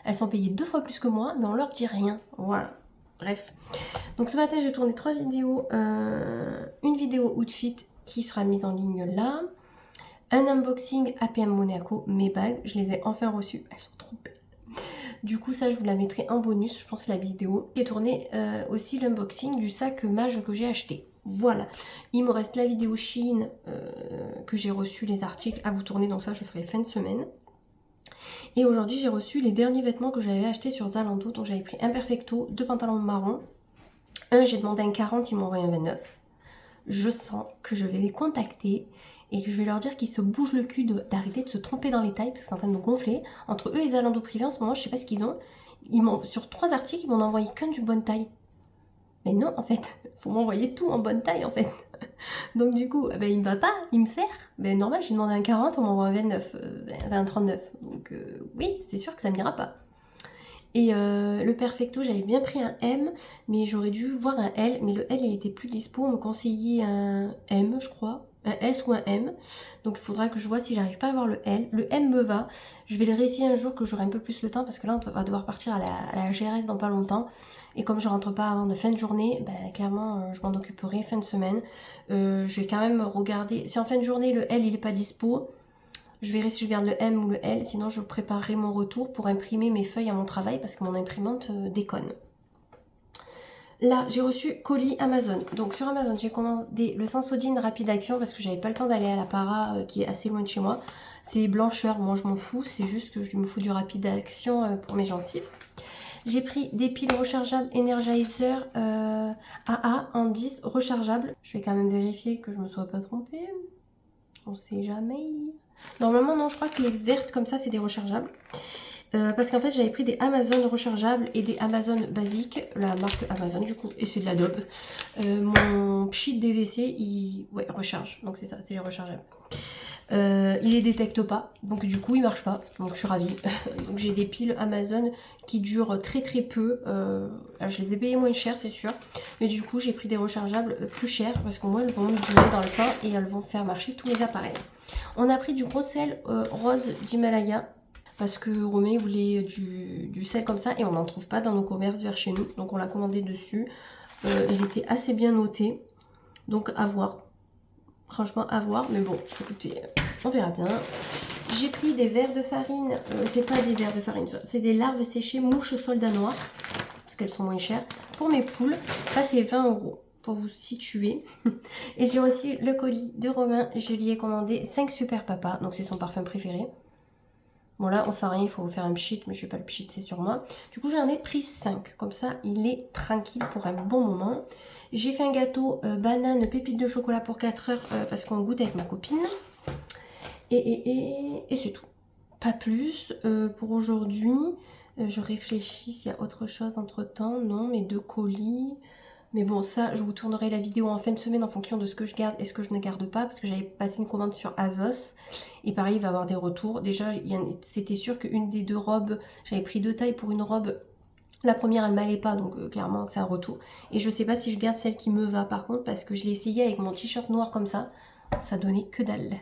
elles sont payées 2 fois plus que moi, mais on leur dit rien. Voilà. Bref. Donc ce matin, j'ai tourné 3 vidéos. Une vidéo outfit qui sera mise en ligne là. Un unboxing APM Monaco, mes bagues, je les ai enfin reçues, elles sont trop belles. Du coup ça je vous la mettrai en bonus, je pense la vidéo. J'ai tourné aussi l'unboxing du sac Mage que j'ai acheté. Voilà, il me reste la vidéo Shein que j'ai reçu les articles à vous tourner, donc ça je ferai fin de semaine. Et aujourd'hui j'ai reçu les derniers vêtements que j'avais achetés sur Zalando, donc j'avais pris un perfecto, 2 pantalons marron. J'ai demandé un 40, ils m'ont envoyé un 29. Je sens que je vais les contacter et que je vais leur dire qu'ils se bougent le cul d'arrêter de se tromper dans les tailles parce que c'est en train de me gonfler. Entre eux et Zalando privé en ce moment, je sais pas ce qu'ils ont. Sur 3 articles, ils m'ont envoyé qu'un du bonne taille. Mais non, en fait, faut m'envoyer tout en bonne taille en fait. Donc du coup, ben, il me va pas, il me sert. Ben normal, j'ai demandé un 40, on m'envoie un 29, un 39. Donc oui, c'est sûr que ça m'ira pas. Et le perfecto, j'avais bien pris un M, mais j'aurais dû voir un L, mais le L il était plus dispo, on me conseillait un M je crois, un S ou un M, donc il faudra que je vois si j'arrive pas à avoir le L. Le M me va, je vais le réessayer un jour que j'aurai un peu plus le temps, parce que là on va devoir partir à la GRS dans pas longtemps, et comme je rentre pas avant de fin de journée, ben, clairement je m'en occuperai fin de semaine. Je vais quand même regarder, si en fin de journée le L il est pas dispo, je verrai si je garde le M ou le L, sinon je préparerai mon retour pour imprimer mes feuilles à mon travail parce que mon imprimante déconne. Là, j'ai reçu colis Amazon. Donc sur Amazon, j'ai commandé le Sensodyne Rapide Action parce que j'avais pas le temps d'aller à la Para qui est assez loin de chez moi. C'est blancheur, moi je m'en fous, c'est juste que je me fous du Rapide Action pour mes gencives. J'ai pris des piles rechargeables Energizer AA en 10 rechargeables. Je vais quand même vérifier que je me sois pas trompée. On sait jamais. Normalement non, je crois que les vertes comme ça c'est des rechargeables. Parce qu'en fait j'avais pris des Amazon rechargeables et des Amazon basiques, la marque Amazon du coup, et c'est de l'Adobe. Mon pchit DVC il recharge, donc c'est ça, c'est les rechargeables. Il les détecte pas, donc du coup il marche pas, donc je suis ravie. Donc j'ai des piles Amazon qui durent très très peu. Alors, je les ai payées moins cher c'est sûr, mais du coup j'ai pris des rechargeables plus chers parce qu'au moins elles vont durer dans le temps et elles vont faire marcher tous les appareils. On a pris du gros sel rose d'Himalaya parce que Romain voulait du sel comme ça et on n'en trouve pas dans nos commerces vers chez nous, donc on l'a commandé dessus. Il était assez bien noté, donc à voir. Franchement à voir, mais bon écoutez, on verra bien. J'ai pris des verres de farine, c'est pas des verres de farine, c'est des larves séchées mouches soldat noir, parce qu'elles sont moins chères, pour mes poules. Ça c'est 20 € pour vous situer. Et j'ai aussi le colis de Romain, je lui ai commandé 5 Super Papa, donc c'est son parfum préféré. Bon là on sait rien, il faut faire un pchit, mais je vais pas le pchiter sur moi. Du coup j'en ai pris 5, comme ça il est tranquille pour un bon moment. J'ai fait un gâteau banane pépite de chocolat pour 4 heures parce qu'on goûte avec ma copine. Et c'est tout. Pas plus pour aujourd'hui. Je réfléchis s'il y a autre chose entre temps. Non, mes 2 colis. Mais bon, ça, je vous tournerai la vidéo en fin de semaine en fonction de ce que je garde et ce que je ne garde pas. Parce que j'avais passé une commande sur Azos. Et pareil, il va y avoir des retours. Déjà, c'était sûr qu'une des 2 robes, j'avais pris 2 tailles pour une robe. La première, elle m'allait pas, donc clairement, c'est un retour. Et je sais pas si je garde celle qui me va par contre, parce que je l'ai essayé avec mon t-shirt noir comme ça. Ça donnait que dalle.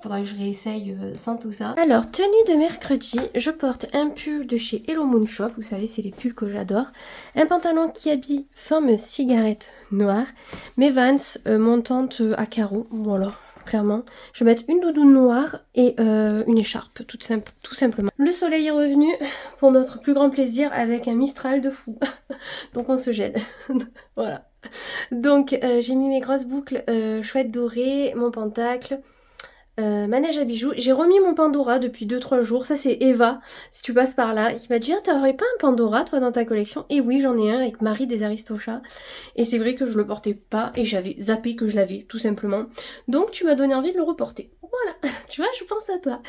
Faudra que je réessaye sans tout ça. Alors, tenue de mercredi, je porte un pull de chez Hello Moon Shop. Vous savez, c'est les pulls que j'adore. Un pantalon qui habille forme cigarette noire. Mes Vans montantes à carreaux. Voilà, clairement. Je vais mettre une doudoune noire et une écharpe, tout simplement. Le soleil est revenu pour notre plus grand plaisir avec un Mistral de fou. Donc on se gèle. Voilà. Donc j'ai mis mes grosses boucles chouettes dorées, mon pentacle. Manège à bijoux. J'ai remis mon Pandora depuis 2-3 jours. Ça c'est Eva, si tu passes par là, qui m'a dit ah, t'aurais pas un Pandora toi dans ta collection? Et oui j'en ai un avec Marie des Aristochats. Et c'est vrai que je le portais pas et j'avais zappé que je l'avais tout simplement. Donc tu m'as donné envie de le reporter. Voilà, tu vois je pense à toi.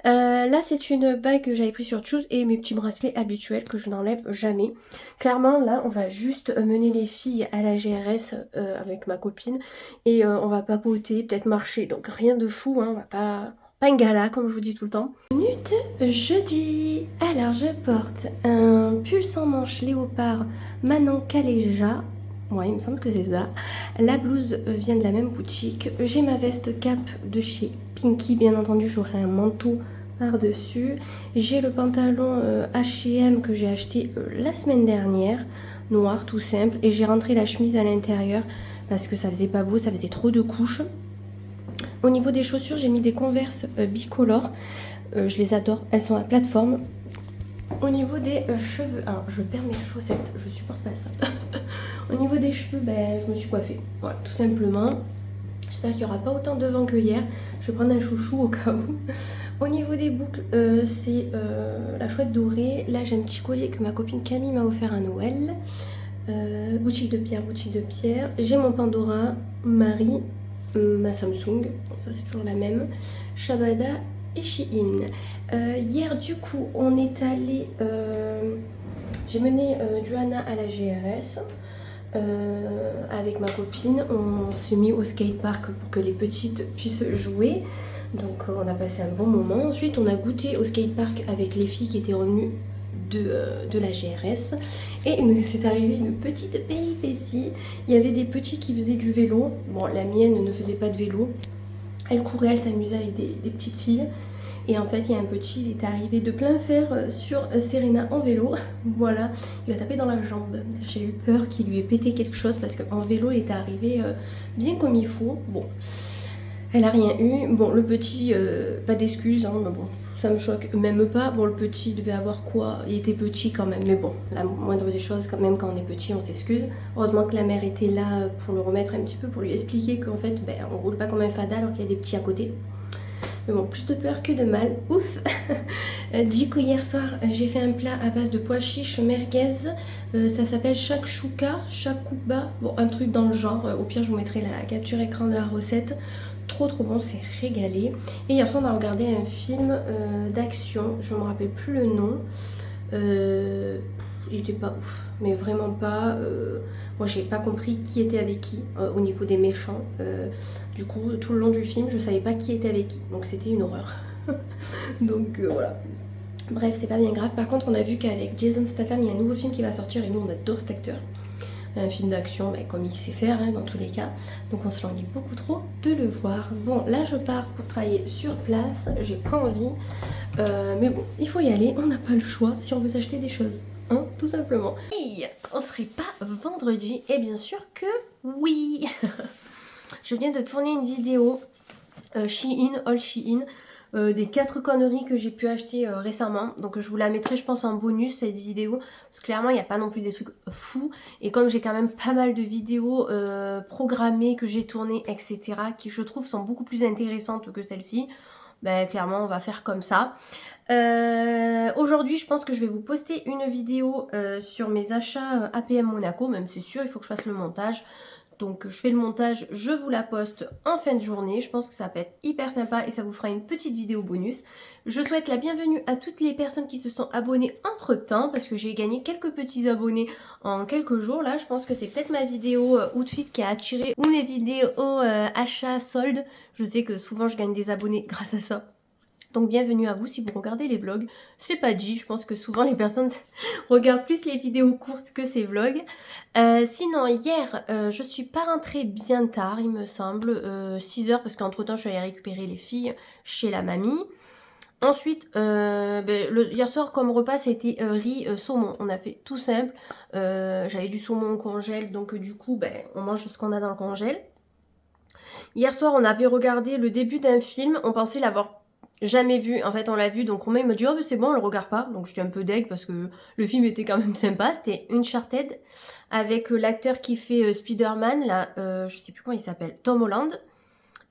Là c'est une bague que j'avais pris sur Choose et mes petits bracelets habituels que je n'enlève jamais. Clairement là on va juste mener les filles à la GRS avec ma copine et on va papoter, peut-être marcher, donc rien de fou, hein, on va pas un gala comme je vous dis tout le temps. Tenue de jeudi. Alors je porte un pull sans manches léopard Manon Caléja. Ouais, il me semble que c'est ça. La blouse vient de la même boutique. J'ai ma veste cap de chez Pinky, bien entendu, j'aurai un manteau par-dessus. J'ai le pantalon H&M que j'ai acheté la semaine dernière, noir tout simple. Et j'ai rentré la chemise à l'intérieur parce que ça faisait pas beau, ça faisait trop de couches. Au niveau des chaussures, j'ai mis des Converse bicolores. Je les adore, elles sont à plateforme. Au niveau des cheveux, alors je perds mes chaussettes, je supporte pas ça. Au niveau des cheveux, ben, je me suis coiffée, voilà, tout simplement. J'espère qu'il n'y aura pas autant de vent que hier. Je vais prendre un chouchou au cas où. Au niveau des boucles, c'est la chouette dorée. Là, j'ai un petit collier que ma copine Camille m'a offert à Noël. Boutique de pierre, boutique de pierre. J'ai mon Pandora, Marie, ma Samsung, donc ça c'est toujours la même. Shabada et Shein. Hier du coup on est allé, j'ai mené Johanna à la GRS avec ma copine. On s'est mis au skatepark pour que les petites puissent jouer. Donc on a passé un bon moment. Ensuite on a goûté au skatepark avec les filles qui étaient revenues de la GRS. Et il nous est arrivé une petite péripétie. Il y avait des petits qui faisaient du vélo. Bon, la mienne ne faisait pas de vélo. Elle courait, elle s'amusait avec des petites filles. Et en fait, il y a un petit, il est arrivé de plein fer sur Serena en vélo. Voilà, il a tapé dans la jambe. J'ai eu peur qu'il lui ait pété quelque chose parce qu'en vélo, il était arrivé bien comme il faut. Bon, elle a rien eu. Bon, le petit, pas d'excuses, hein, mais bon, ça me choque même pas. Bon, le petit devait avoir quoi? Il était petit quand même, mais bon, la moindre des choses, quand même quand on est petit, on s'excuse. Heureusement que la mère était là pour le remettre un petit peu, pour lui expliquer qu'en fait, ben, on roule pas comme un fada alors qu'il y a des petits à côté. Mais bon, plus de peur que de mal, ouf. Du coup, hier soir, j'ai fait un plat à base de pois chiches merguez. Ça s'appelle shakshuka, shakuba, bon, un truc dans le genre. Au pire, je vous mettrai la capture écran de la recette. Trop bon, c'est régalé. Et hier soir on a regardé un film d'action, je ne me rappelle plus le nom. il était pas ouf, mais vraiment pas. Moi, j'ai pas compris qui était avec qui au niveau des méchants. Du coup, tout le long du film, je savais pas qui était avec qui, donc c'était une horreur. Donc voilà. Bref, c'est pas bien grave. Par contre, on a vu qu'avec Jason Statham, il y a un nouveau film qui va sortir et nous, on adore cet acteur. Un film d'action, bah, comme il sait faire hein, dans tous les cas. Donc on se languit beaucoup trop de le voir. Bon, là, je pars pour travailler sur place. J'ai pas envie. Mais bon, il faut y aller. On n'a pas le choix si on veut s'acheter des choses. Hein, tout simplement. Hey, on serait pas vendredi? Et bien sûr que oui. Je viens de tourner une vidéo Shein, All Shein, des 4 conneries que j'ai pu acheter récemment. Donc je vous la mettrai je pense en bonus cette vidéo. Parce que clairement il n'y a pas non plus des trucs fous. Et comme j'ai quand même pas mal de vidéos programmées que j'ai tournées etc. qui je trouve sont beaucoup plus intéressantes que celle-ci. Ben, clairement on va faire comme ça. Aujourd'hui je pense que je vais vous poster une vidéo sur mes achats APM Monaco. Même c'est sûr il faut que je fasse le montage. Donc je fais le montage, je vous la poste en fin de journée. Je pense que ça peut être hyper sympa et ça vous fera une petite vidéo bonus. Je souhaite la bienvenue à toutes les personnes qui se sont abonnées entre temps parce que j'ai gagné quelques petits abonnés en quelques jours. Là je pense que c'est peut-être ma vidéo outfit qui a attiré ou mes vidéos achat soldes. Je sais que souvent je gagne des abonnés grâce à ça. Donc bienvenue à vous si vous regardez les vlogs. C'est pas dit, je pense que souvent les personnes regardent plus les vidéos courtes que ces vlogs. Sinon hier je suis pas rentrée bien tard il me semble, 6 heures parce qu'entre temps je suis allée récupérer les filles chez la mamie. Ensuite hier soir comme repas c'était riz saumon, on a fait tout simple. J'avais du saumon au congèle donc du coup on mange ce qu'on a dans le congèle. Hier soir on avait regardé le début d'un film, on pensait l'avoir jamais vu, en fait on l'a vu donc Romain il m'a dit oh mais c'est bon on le regarde pas, donc j'étais un peu deg parce que le film était quand même sympa, c'était Uncharted avec l'acteur qui fait Spider-Man là, je sais plus comment il s'appelle, Tom Holland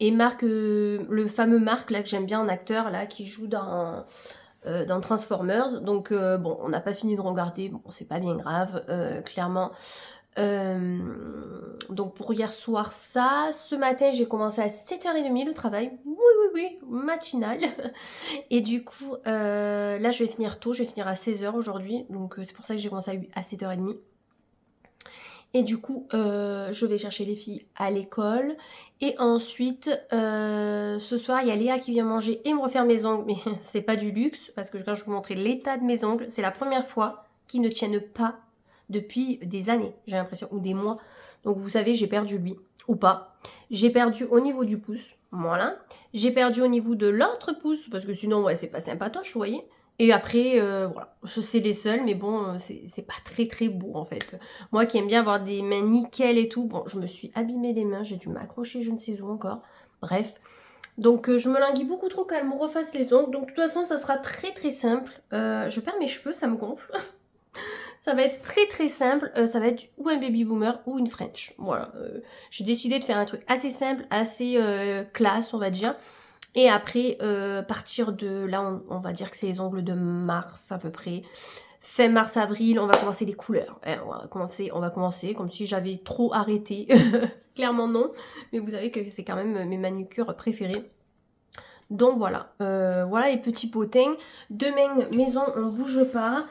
et Marc, le fameux Marc là que j'aime bien en acteur là qui joue dans Transformers, donc bon on n'a pas fini de regarder, bon c'est pas bien grave, clairement. Donc pour hier soir ça, ce matin j'ai commencé à 7h30 le travail, oui, matinal. Et du coup là je vais finir tôt, je vais finir à 16h aujourd'hui, donc c'est pour ça que j'ai commencé à 7h30. Et du coup je vais chercher les filles à l'école. Et ensuite ce soir il y a Léa qui vient manger et me refaire mes ongles, mais c'est pas du luxe, parce que quand je vous montrer l'état de mes ongles, c'est la première fois qu'ils ne tiennent pas depuis des années, j'ai l'impression, ou des mois. Donc vous savez, j'ai perdu lui, ou pas. J'ai perdu au niveau du pouce, voilà. J'ai perdu au niveau de l'autre pouce, parce que sinon, ouais, c'est pas sympatoche, vous voyez. Et après, voilà, c'est les seuls, mais bon, c'est pas très très beau en fait. Moi qui aime bien avoir des mains nickel et tout, bon, je me suis abîmé les mains, j'ai dû m'accrocher je ne sais où encore. Bref. Donc je me languis beaucoup trop qu'elle me refasse les ongles. Donc de toute façon, ça sera très très simple. Je perds mes cheveux, ça me gonfle. Ça va être très très simple, ça va être ou un baby boomer ou une French. Voilà, j'ai décidé de faire un truc assez simple, assez classe on va dire. Et après, partir de là, on va dire que c'est les ongles de mars à peu près. Fin mars-avril, on va commencer les couleurs. Hein, on va commencer comme si j'avais trop arrêté. Clairement non, mais vous savez que c'est quand même mes manucures préférées. Donc voilà, voilà les petits potins. Demain, maison, on bouge pas.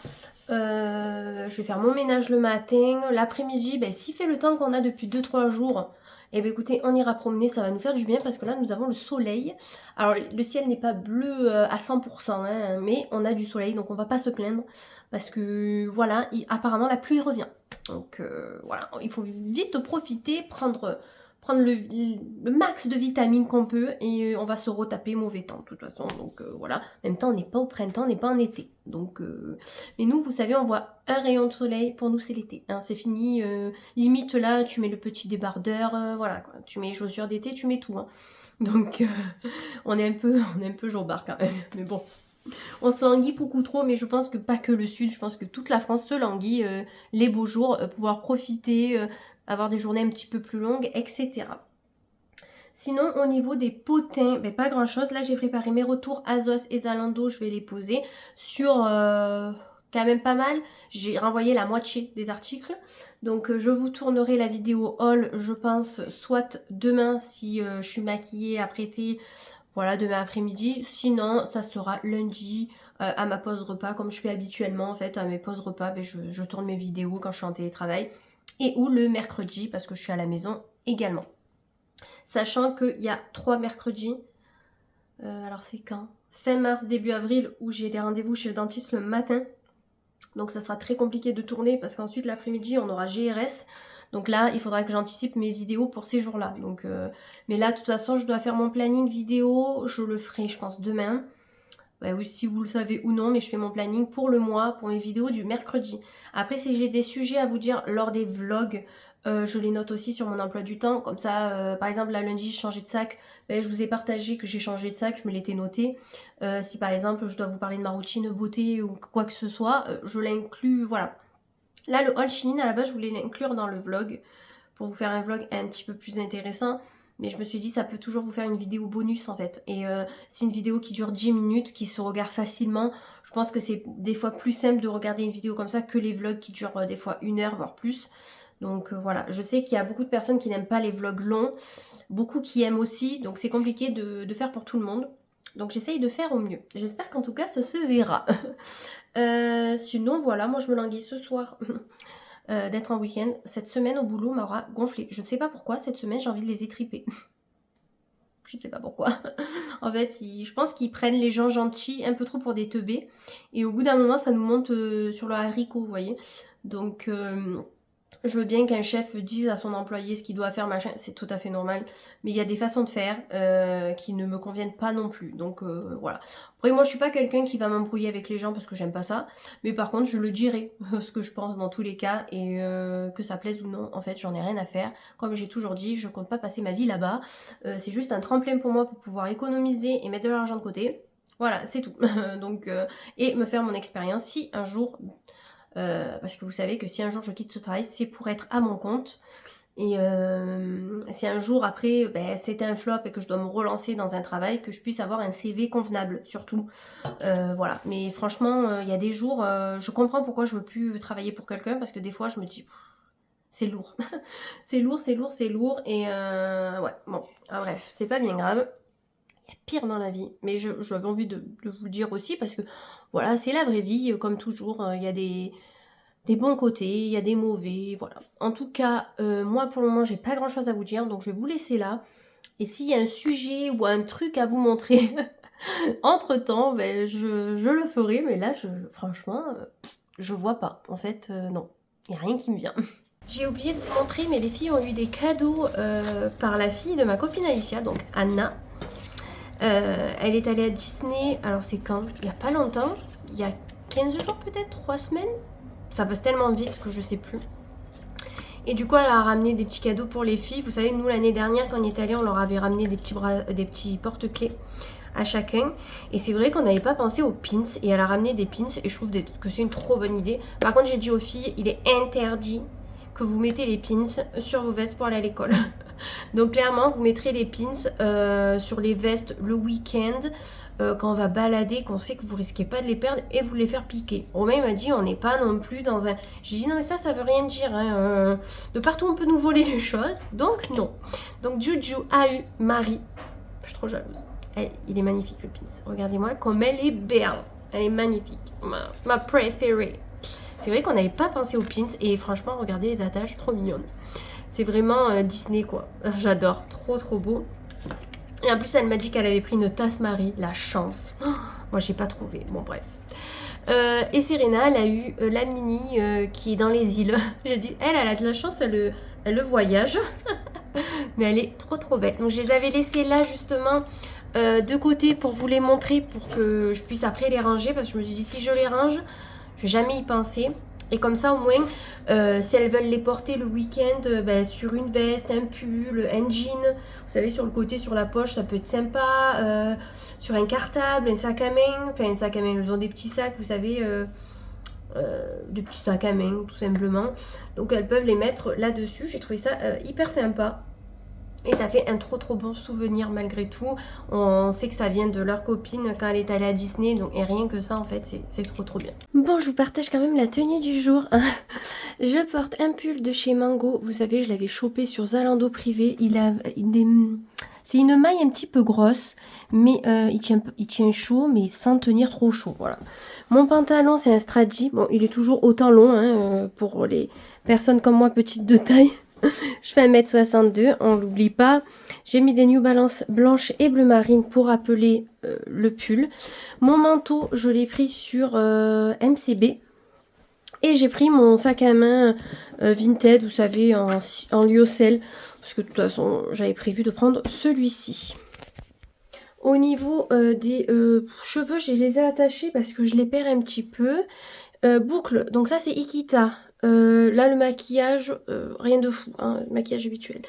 Je vais faire mon ménage le matin. L'après-midi, s'il fait le temps qu'on a depuis 2-3 jours, eh bien écoutez, on ira promener, ça va nous faire du bien parce que là nous avons le soleil. Alors le ciel n'est pas bleu à 100%, hein, mais on a du soleil donc on va pas se plaindre parce que voilà, apparemment la pluie revient. Donc voilà, il faut vite profiter, prendre le max de vitamines qu'on peut et on va se retaper mauvais temps de toute façon. Donc voilà, en même temps on n'est pas au printemps, on n'est pas en été. Donc mais nous vous savez on voit un rayon de soleil, pour nous c'est l'été, hein, c'est fini, limite là tu mets le petit débardeur, voilà quoi, tu mets les chaussures d'été, tu mets tout, hein. Donc on est un peu jambard quand même, mais bon. On se languit beaucoup trop, mais je pense que pas que le sud, je pense que toute la France se languit les beaux jours, pouvoir profiter, avoir des journées un petit peu plus longues, etc. Sinon, au niveau des potins, pas grand chose. Là, j'ai préparé mes retours Azos et Zalando, je vais les poser sur quand même pas mal. J'ai renvoyé la moitié des articles. Donc, je vous tournerai la vidéo haul, je pense, soit demain si je suis maquillée, apprêtée, voilà, demain après-midi. Sinon, ça sera lundi à ma pause repas, comme je fais habituellement en fait. À mes pauses repas, ben, je tourne mes vidéos quand je suis en télétravail. Et ou le mercredi, parce que je suis à la maison également. Sachant qu'il y a 3 mercredis. Alors c'est quand? Fin mars, début avril, où j'ai des rendez-vous chez le dentiste le matin. Donc ça sera très compliqué de tourner parce qu'ensuite l'après-midi on aura GRS. Donc là il faudra que j'anticipe mes vidéos pour ces jours-là. Donc, mais là de toute façon je dois faire mon planning vidéo. Je le ferai je pense demain. Bah oui, si vous le savez ou non, mais je fais mon planning pour le mois, pour mes vidéos du mercredi. Après, si j'ai des sujets à vous dire lors des vlogs, je les note aussi sur mon emploi du temps. Comme ça, par exemple, là, lundi, j'ai changé de sac. Ben, je vous ai partagé que j'ai changé de sac, je me l'étais noté. Si par exemple, je dois vous parler de ma routine beauté ou quoi que ce soit, je l'inclus, voilà. Là, le haul Shein, à la base, je voulais l'inclure dans le vlog pour vous faire un vlog un petit peu plus intéressant. Mais je me suis dit, ça peut toujours vous faire une vidéo bonus en fait. Et c'est une vidéo qui dure 10 minutes, qui se regarde facilement. Je pense que c'est des fois plus simple de regarder une vidéo comme ça que les vlogs qui durent des fois 1 heure, voire plus. Donc voilà, je sais qu'il y a beaucoup de personnes qui n'aiment pas les vlogs longs. Beaucoup qui aiment aussi, donc c'est compliqué de faire pour tout le monde. Donc j'essaye de faire au mieux. J'espère qu'en tout cas ça se verra. Sinon voilà, moi je me languis ce soir d'être en week-end. Cette semaine au boulot m'aura gonflé. Je ne sais pas pourquoi, cette semaine j'ai envie de les étriper. Je ne sais pas pourquoi. En fait, je pense qu'ils prennent les gens gentils un peu trop pour des teubés. Et au bout d'un moment, ça nous monte sur le haricot, vous voyez. Donc, je veux bien qu'un chef dise à son employé ce qu'il doit faire, machin, c'est tout à fait normal. Mais il y a des façons de faire qui ne me conviennent pas non plus. Donc voilà. Après, moi, je suis pas quelqu'un qui va m'embrouiller avec les gens parce que j'aime pas ça. Mais par contre, je le dirai, ce que je pense dans tous les cas. Et que ça plaise ou non, en fait, j'en ai rien à faire. Comme j'ai toujours dit, je compte pas passer ma vie là-bas. C'est juste un tremplin pour moi pour pouvoir économiser et mettre de l'argent de côté. Voilà, c'est tout. Donc, et me faire mon expérience si un jour... parce que vous savez que si un jour je quitte ce travail, c'est pour être à mon compte. Et si un jour après c'était un flop et que je dois me relancer dans un travail, que je puisse avoir un CV convenable surtout. Voilà. Mais franchement, il y a des jours, je comprends pourquoi je veux plus travailler pour quelqu'un, parce que des fois je me dis c'est lourd. C'est lourd, c'est lourd, c'est lourd. Et ouais, bon, bref, c'est pas bien grave. Il y a pire dans la vie, mais j'avais envie de vous le dire aussi parce que voilà, c'est la vraie vie, comme toujours, il y a des bons côtés, il y a des mauvais, voilà. En tout cas, moi pour le moment, j'ai pas grand chose à vous dire, donc je vais vous laisser là. Et s'il y a un sujet ou un truc à vous montrer entre-temps, ben, je le ferai, mais là, franchement, je vois pas. En fait, non, il n'y a rien qui me vient. J'ai oublié de vous montrer, mais les filles ont eu des cadeaux par la fille de ma copine Alicia, donc Anna. Elle est allée à Disney, alors c'est quand? Il n'y a pas longtemps, il y a 15 jours peut-être, 3 semaines. Ça passe tellement vite que je sais plus. Et du coup elle a ramené des petits cadeaux pour les filles. Vous savez, nous l'année dernière quand on y est allé, on leur avait ramené des petits porte-clés à chacun. Et c'est vrai qu'on n'avait pas pensé aux pins. Et elle a ramené des pins et je trouve que c'est une trop bonne idée. Par contre j'ai dit aux filles, il est interdit que vous mettez les pins sur vos vestes pour aller à l'école. Donc clairement vous mettrez les pins sur les vestes le week-end, quand on va balader, qu'on sait que vous risquez pas de les perdre et vous les faire piquer. Romain m'a dit on n'est pas non plus dans un... J'ai dit non mais ça veut rien dire, hein. De partout on peut nous voler les choses, donc non. Donc Juju a eu Marie, je suis trop jalouse. Il est magnifique le pins, regardez-moi comme elle est belle, elle est magnifique, ma préférée. C'est vrai qu'on n'avait pas pensé aux pins et franchement regardez les attaches, trop mignonnes. C'est vraiment Disney quoi, j'adore, trop beau. Et en plus elle m'a dit qu'elle avait pris une tasse Marie, la chance. Oh, moi j'ai pas trouvé, bon bref. Et Serena elle a eu la mini qui est dans les îles. J'ai dit elle a de la chance, elle le voyage. Mais elle est trop belle. Donc je les avais laissées là justement de côté pour vous les montrer, pour que je puisse après les ranger. Parce que je me suis dit si je les range, je vais jamais y penser. Et comme ça au moins, si elles veulent les porter le week-end sur une veste, un pull, un jean, vous savez sur le côté, sur la poche, ça peut être sympa, sur un cartable, un sac à main, enfin un sac à main, elles ont des petits sacs, vous savez, des petits sacs à main tout simplement. Donc elles peuvent les mettre là-dessus, j'ai trouvé ça hyper sympa. Et ça fait un trop bon souvenir malgré tout. On sait que ça vient de leur copine quand elle est allée à Disney. Donc, et rien que ça, en fait, c'est trop bien. Bon, je vous partage quand même la tenue du jour. Je porte un pull de chez Mango. Vous savez, je l'avais chopé sur Zalando privé. C'est une maille un petit peu grosse. mais il tient chaud, mais sans tenir trop chaud, voilà. Mon pantalon, c'est un Stradi. Bon, il est toujours autant long, hein, pour les personnes comme moi, petites de taille. Je fais 1m62, on l'oublie pas. J'ai mis des New Balance blanches et bleu marine pour appeler le pull. Mon manteau, je l'ai pris sur MCB. Et j'ai pris mon sac à main Vinted, vous savez, en lyocell. Parce que de toute façon, j'avais prévu de prendre celui-ci. Au niveau des cheveux, je les ai attachés parce que je les perds un petit peu. Boucles, donc ça c'est Ikita. Là le maquillage, rien de fou, hein, le maquillage habituel.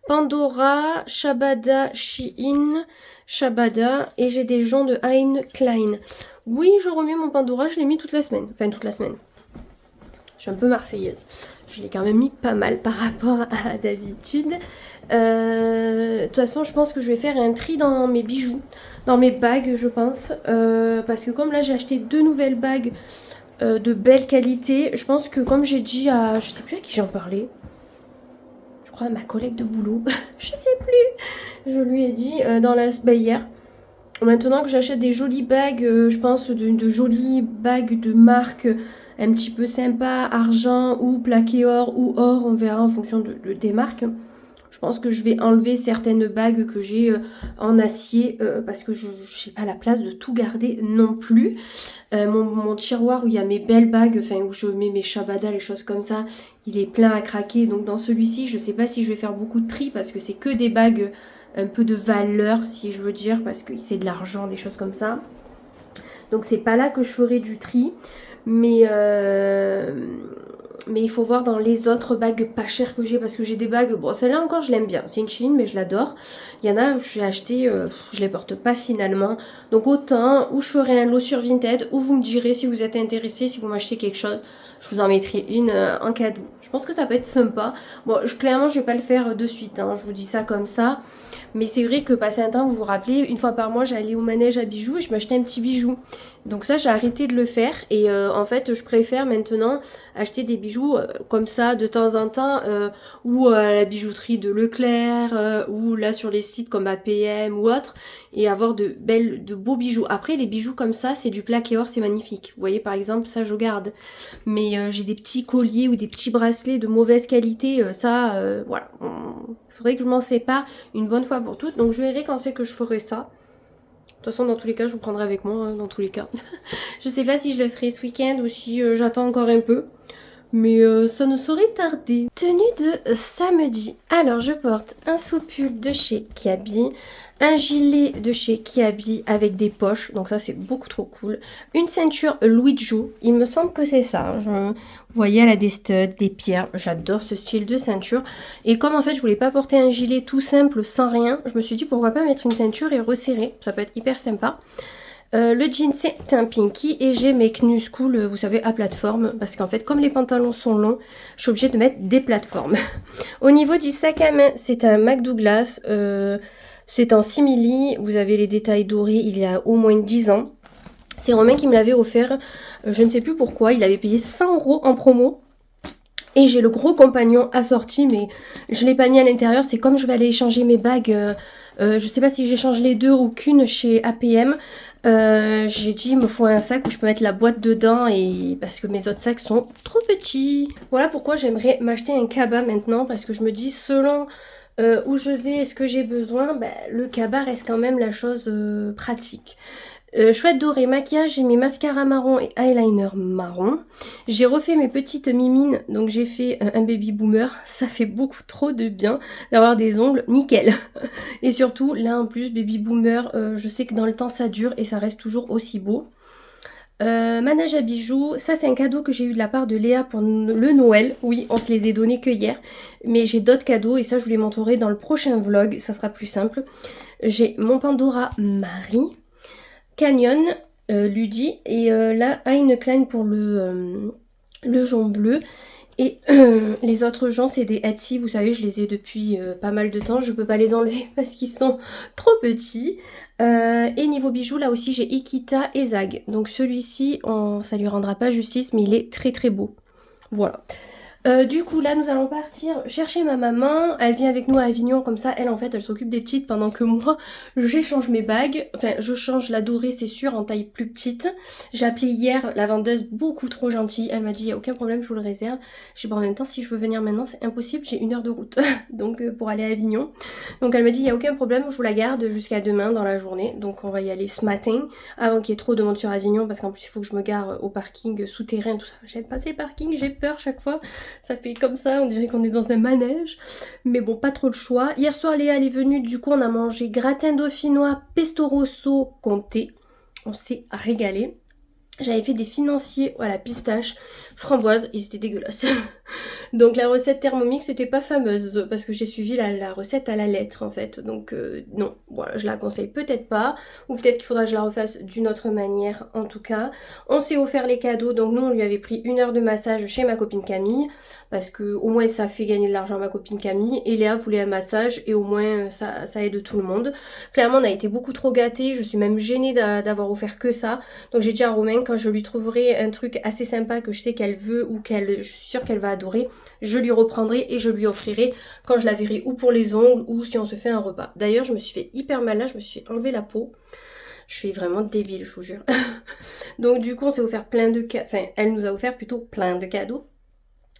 Pandora, Shabada, Shein, Shabada, et j'ai des joncs de Hein Klein. Oui, je remets mon Pandora, je l'ai mis toute la semaine. Enfin, toute la semaine. Je suis un peu marseillaise. Je l'ai quand même mis pas mal par rapport à d'habitude. De toute façon, je pense que je vais faire un tri dans mes bijoux, dans mes bagues, je pense. Parce que comme là, j'ai acheté 2 nouvelles bagues de belle qualité. Je pense que comme j'ai dit à... Je sais plus à qui j'en parlais. Je crois à ma collègue de boulot. Je sais plus. Je lui ai dit hier. Maintenant que j'achète des jolies bagues, je pense de jolies bagues de marque un petit peu sympa, argent ou plaqué or ou or, on verra en fonction des marques. Je pense que je vais enlever certaines bagues que j'ai en acier parce que je n'ai pas la place de tout garder non plus. Mon tiroir où il y a mes belles bagues, enfin où je mets mes Shabada, les choses comme ça, il est plein à craquer. Donc dans celui-ci, je ne sais pas si je vais faire beaucoup de tri parce que c'est que des bagues un peu de valeur, si je veux dire, parce que c'est de l'argent, des choses comme ça. Donc c'est pas là que je ferai du tri. Mais il faut voir dans les autres bagues pas chères que j'ai, parce que j'ai des bagues, bon celle-là encore je l'aime bien, c'est une Shein mais je l'adore. Il y en a que j'ai acheté, je les porte pas finalement. Donc autant, ou je ferai un lot sur Vinted, ou vous me direz si vous êtes intéressé, si vous m'achetez quelque chose, je vous en mettrai une en cadeau. Je pense que ça peut être sympa. Bon, clairement je vais pas le faire de suite, hein, je vous dis ça comme ça. Mais c'est vrai que passer un temps, vous vous rappelez, une fois par mois j'allais au manège à bijoux et je m'achetais un petit bijou. Donc ça j'ai arrêté de le faire et en fait je préfère maintenant acheter des bijoux comme ça de temps en temps ou à la bijouterie de Leclerc ou là sur les sites comme APM ou autre, et avoir de beaux bijoux. Après les bijoux comme ça c'est du plaqué or, c'est magnifique. Vous voyez par exemple ça je garde. Mais j'ai des petits colliers ou des petits bracelets de mauvaise qualité, voilà. Il faudrait que je m'en sépare une bonne fois pour toutes. Donc je verrai quand c'est que je ferai ça. De toute façon, dans tous les cas, je vous prendrai avec moi, hein, dans tous les cas. Je sais pas si je le ferai ce week-end ou si j'attends encore un peu. Mais ça ne saurait tarder. Tenue de samedi. Alors, je porte un soupul de chez Kiabi, un gilet de chez Kiabi avec des poches. Donc ça, c'est beaucoup trop cool. Une ceinture Louis Jou. Il me semble que c'est ça. Vous voyez, elle a des studs, des pierres. J'adore ce style de ceinture. Et comme en fait, je voulais pas porter un gilet tout simple, sans rien, je me suis dit pourquoi pas mettre une ceinture et resserrer. Ça peut être hyper sympa. Le jean c'est un pinky et j'ai mes Knus Cool, vous savez, à plateforme, parce qu'en fait comme les pantalons sont longs, je suis obligée de mettre des plateformes. Au niveau du sac à main, c'est un McDouglas, c'est en simili, vous avez les détails dorés, il y a au moins 10 ans. C'est Romain qui me l'avait offert, je ne sais plus pourquoi, il avait payé 100 € en promo. Et j'ai le gros compagnon assorti, mais je ne l'ai pas mis à l'intérieur, c'est comme je vais aller échanger mes bagues. Je sais pas si j'échange les deux ou qu'une chez APM. J'ai dit il me faut un sac où je peux mettre la boîte dedans, et parce que mes autres sacs sont trop petits. Voilà pourquoi j'aimerais m'acheter un cabas maintenant, parce que je me dis selon où je vais et ce que j'ai besoin, le cabas reste quand même la chose pratique. Chouette dorée, maquillage, j'ai mis mascara marron et eyeliner marron. J'ai refait mes petites mimines, donc j'ai fait un baby boomer. Ça fait beaucoup trop de bien d'avoir des ongles nickel. Et surtout, là en plus, baby boomer, je sais que dans le temps ça dure et ça reste toujours aussi beau. Manège à bijoux, ça c'est un cadeau que j'ai eu de la part de Léa pour le Noël. Oui, on se les a donnés que hier. Mais j'ai d'autres cadeaux et ça je vous les montrerai dans le prochain vlog, ça sera plus simple. J'ai mon Pandora Marie. Canyon, Ludi, et là Hein Klein pour le jonc bleu. Et les autres joncs c'est des Etsy, vous savez je les ai depuis pas mal de temps, je peux pas les enlever parce qu'ils sont trop petits. Et niveau bijoux là aussi j'ai Ikita et Zag, donc celui-ci ça lui rendra pas justice mais il est très très beau. Voilà. Du coup, là, nous allons partir chercher ma maman. Elle vient avec nous à Avignon, comme ça, elle, en fait, elle s'occupe des petites pendant que moi, j'échange mes bagues. Enfin, je change la dorée, c'est sûr, en taille plus petite. J'ai appelé hier la vendeuse, beaucoup trop gentille. Elle m'a dit, il n'y a aucun problème, je vous le réserve. J'ai dit, bon, en même temps, si je veux venir maintenant, c'est impossible, j'ai 1 heure de route. Donc, pour aller à Avignon. Donc, elle m'a dit, il n'y a aucun problème, je vous la garde jusqu'à demain dans la journée. Donc, on va y aller ce matin, avant qu'il y ait trop de monde sur Avignon, parce qu'en plus, il faut que je me gare au parking souterrain, tout ça. J'aime pas ces parkings, j'ai peur chaque fois. Ça fait comme ça, on dirait qu'on est dans un manège. Mais bon, pas trop le choix. Hier soir, Léa, elle est venue, du coup, on a mangé gratin dauphinois, pesto rosso, comté. On s'est régalé. J'avais fait des financiers à la pistache, framboise, ils étaient dégueulasses. Donc la recette Thermomix n'était pas fameuse parce que j'ai suivi la recette à la lettre en fait. Donc non, voilà, je la conseille peut-être pas. Ou peut-être qu'il faudra que je la refasse d'une autre manière en tout cas. On s'est offert les cadeaux, donc nous on lui avait pris 1 heure de massage chez ma copine Camille. Parce que au moins ça fait gagner de l'argent à ma copine Camille. Et Léa voulait un massage et au moins ça aide tout le monde. Clairement on a été beaucoup trop gâtés, je suis même gênée d'avoir offert que ça. Donc j'ai dit à Romain quand je lui trouverai un truc assez sympa que je sais qu'elle veut ou je suis sûre qu'elle va adorer, je lui reprendrai et je lui offrirai quand je la verrai ou pour les ongles ou si on se fait un repas. D'ailleurs je me suis fait hyper mal là, je me suis fait enlever la peau. Je suis vraiment débile, je vous jure. Donc du coup on s'est offert plein de cadeaux, enfin elle nous a offert plutôt plein de cadeaux.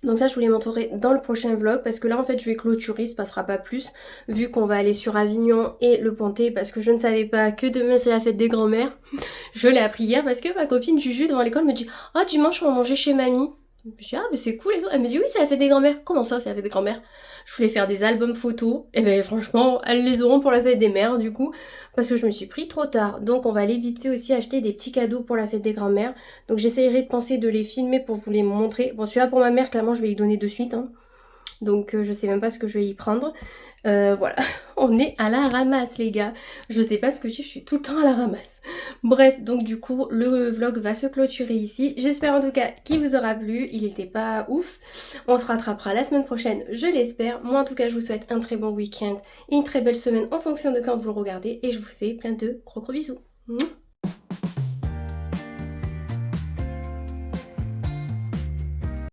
Donc ça je vous les montrerai dans le prochain vlog parce que là en fait je vais clôturer, il se passera pas plus vu qu'on va aller sur Avignon et le Pontet parce que je ne savais pas que demain c'est la fête des grands-mères. Je l'ai appris hier parce que ma copine Juju devant l'école me dit « Ah dimanche on va manger chez mamie ». Je dis ah mais c'est cool et tout. Elle me dit oui c'est la fête des grands-mères. Comment ça c'est la fête des grands-mères? Je voulais faire des albums photos. Et ben franchement elles les auront pour la fête des mères du coup. Parce que je me suis pris trop tard. Donc on va aller vite fait aussi acheter des petits cadeaux pour la fête des grands-mères. Donc j'essayerai de penser de les filmer pour vous les montrer. Bon celui-là pour ma mère clairement je vais y donner de suite. Hein. Donc je sais même pas ce que je vais y prendre. Voilà, on est à la ramasse les gars. Je sais pas ce que je suis tout le temps à la ramasse. Bref, donc du coup le vlog va se clôturer ici. J'espère en tout cas qu'il vous aura plu. Il était pas ouf. On se rattrapera la semaine prochaine, je l'espère. Moi en tout cas je vous souhaite un très bon week-end et une très belle semaine en fonction de quand vous le regardez. Et je vous fais plein de gros bisous.